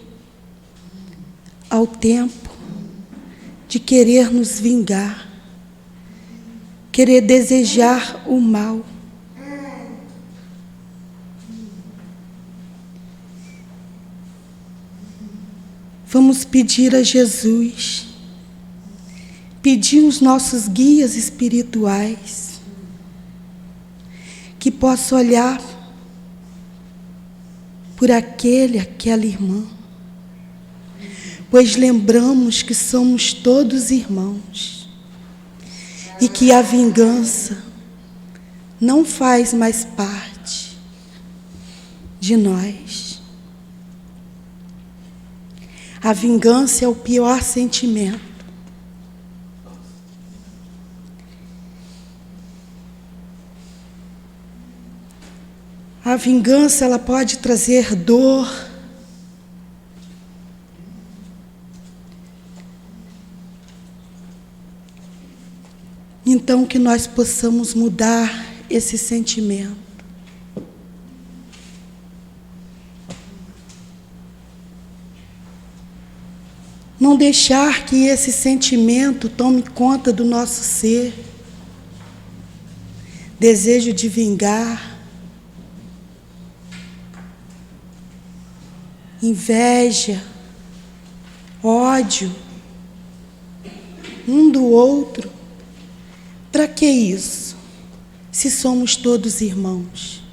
ao tempo de querer nos vingar, querer desejar o mal. Vamos pedir a Jesus, pedir os nossos guias espirituais, que possa olhar por aquela irmã, pois lembramos que somos todos irmãos e que a vingança não faz mais parte de nós. A vingança é o pior sentimento. A vingança, ela pode trazer dor, então que nós possamos mudar esse sentimento. Não deixar que esse sentimento tome conta do nosso ser. Desejo de vingar, inveja, ódio, um do outro. Para que isso? Se somos todos irmãos.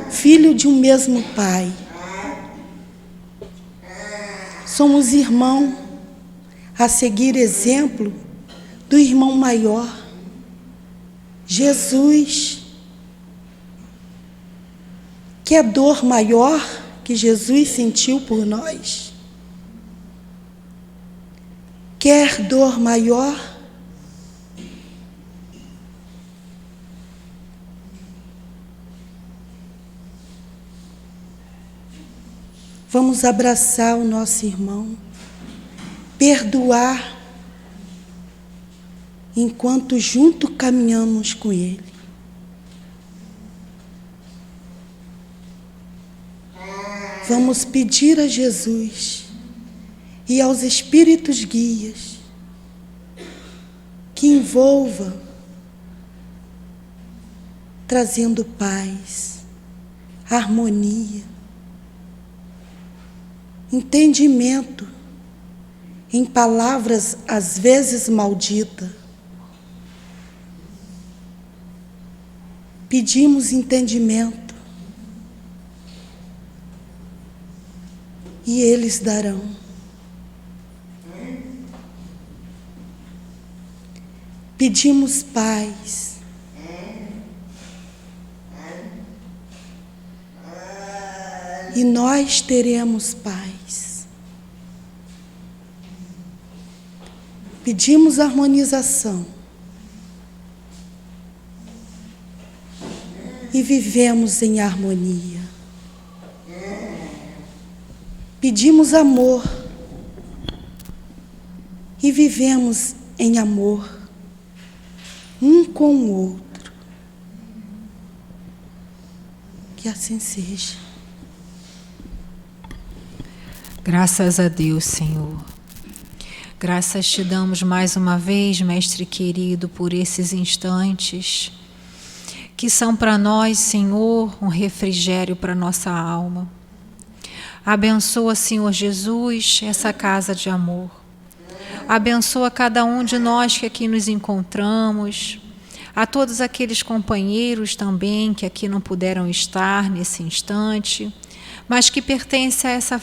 filho de um mesmo Pai. Somos irmãos a seguir exemplo do irmão maior, Jesus. Quer dor maior que Jesus sentiu por nós? Quer dor maior? Vamos abraçar o nosso irmão, perdoar, enquanto junto caminhamos com ele. Vamos pedir a Jesus e aos Espíritos guias que envolvam, trazendo paz, harmonia, entendimento em palavras às vezes malditas. Pedimos entendimento e eles darão. Pedimos paz. E nós teremos paz. Pedimos harmonização. E vivemos em harmonia. Pedimos amor. E vivemos em amor, um com o outro. Que assim seja. Graças a Deus, Senhor. Graças te damos mais uma vez, Mestre querido, por esses instantes que são para nós, Senhor, um refrigério para nossa alma. Abençoa, Senhor Jesus, essa casa de amor. Abençoa cada um de nós que aqui nos encontramos, a todos aqueles companheiros também que aqui não puderam estar nesse instante, mas que pertencem a essa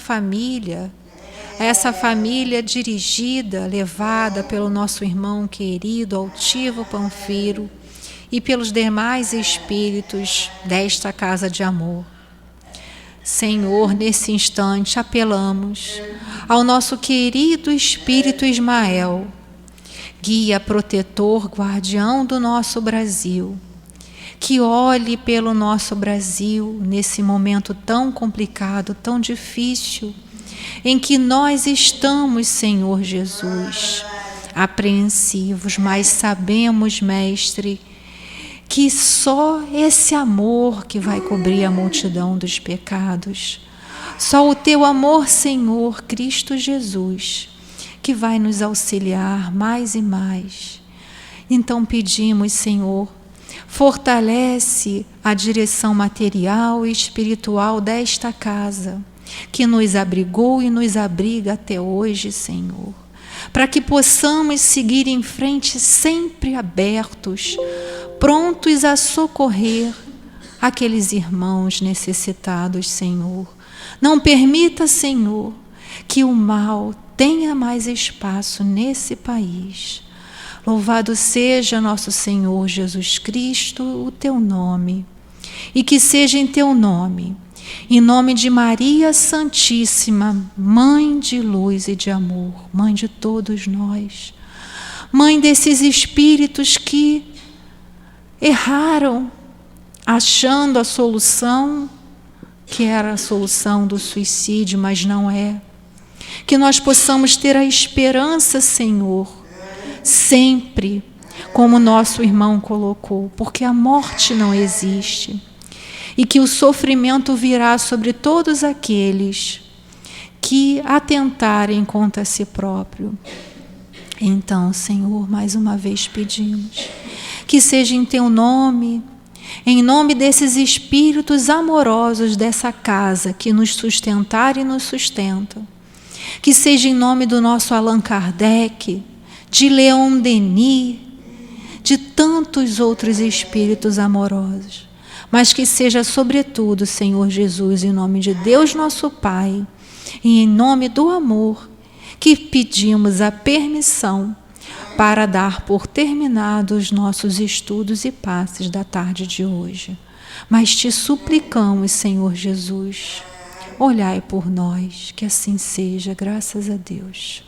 família dirigida, levada pelo nosso irmão querido, altivo Panfiro, e pelos demais espíritos desta casa de amor. Senhor, nesse instante apelamos ao nosso querido Espírito Ismael, guia, protetor, guardião do nosso Brasil, que olhe pelo nosso Brasil nesse momento tão complicado, tão difícil, em que nós estamos, Senhor Jesus, apreensivos, mas sabemos, Mestre, que só esse amor que vai cobrir a multidão dos pecados, só o teu amor, Senhor Cristo Jesus, que vai nos auxiliar mais e mais. Então pedimos, Senhor, fortalece a direção material e espiritual desta casa, que nos abrigou e nos abriga até hoje, Senhor, para que possamos seguir em frente sempre abertos, prontos a socorrer aqueles irmãos necessitados, Senhor. Não permita, Senhor, que o mal tenha mais espaço nesse país. Louvado seja nosso Senhor Jesus Cristo, o teu nome, e que seja em teu nome, em nome de Maria Santíssima, Mãe de luz e de amor, Mãe de todos nós, Mãe desses espíritos que erraram, achando a solução, que era a solução do suicídio, mas não é. Que nós possamos ter a esperança, Senhor, sempre, como nosso irmão colocou, porque a morte não existe, e que o sofrimento virá sobre todos aqueles que atentarem contra si próprio. Então, Senhor, mais uma vez pedimos que seja em teu nome, em nome desses espíritos amorosos dessa casa que nos sustentaram e nos sustentam, que seja em nome do nosso Allan Kardec, de Leon Denis, de tantos outros espíritos amorosos, mas que seja sobretudo, Senhor Jesus, em nome de Deus nosso Pai, e em nome do amor, que pedimos a permissão para dar por terminados nossos estudos e passes da tarde de hoje. Mas te suplicamos, Senhor Jesus, olhai por nós, que assim seja, graças a Deus.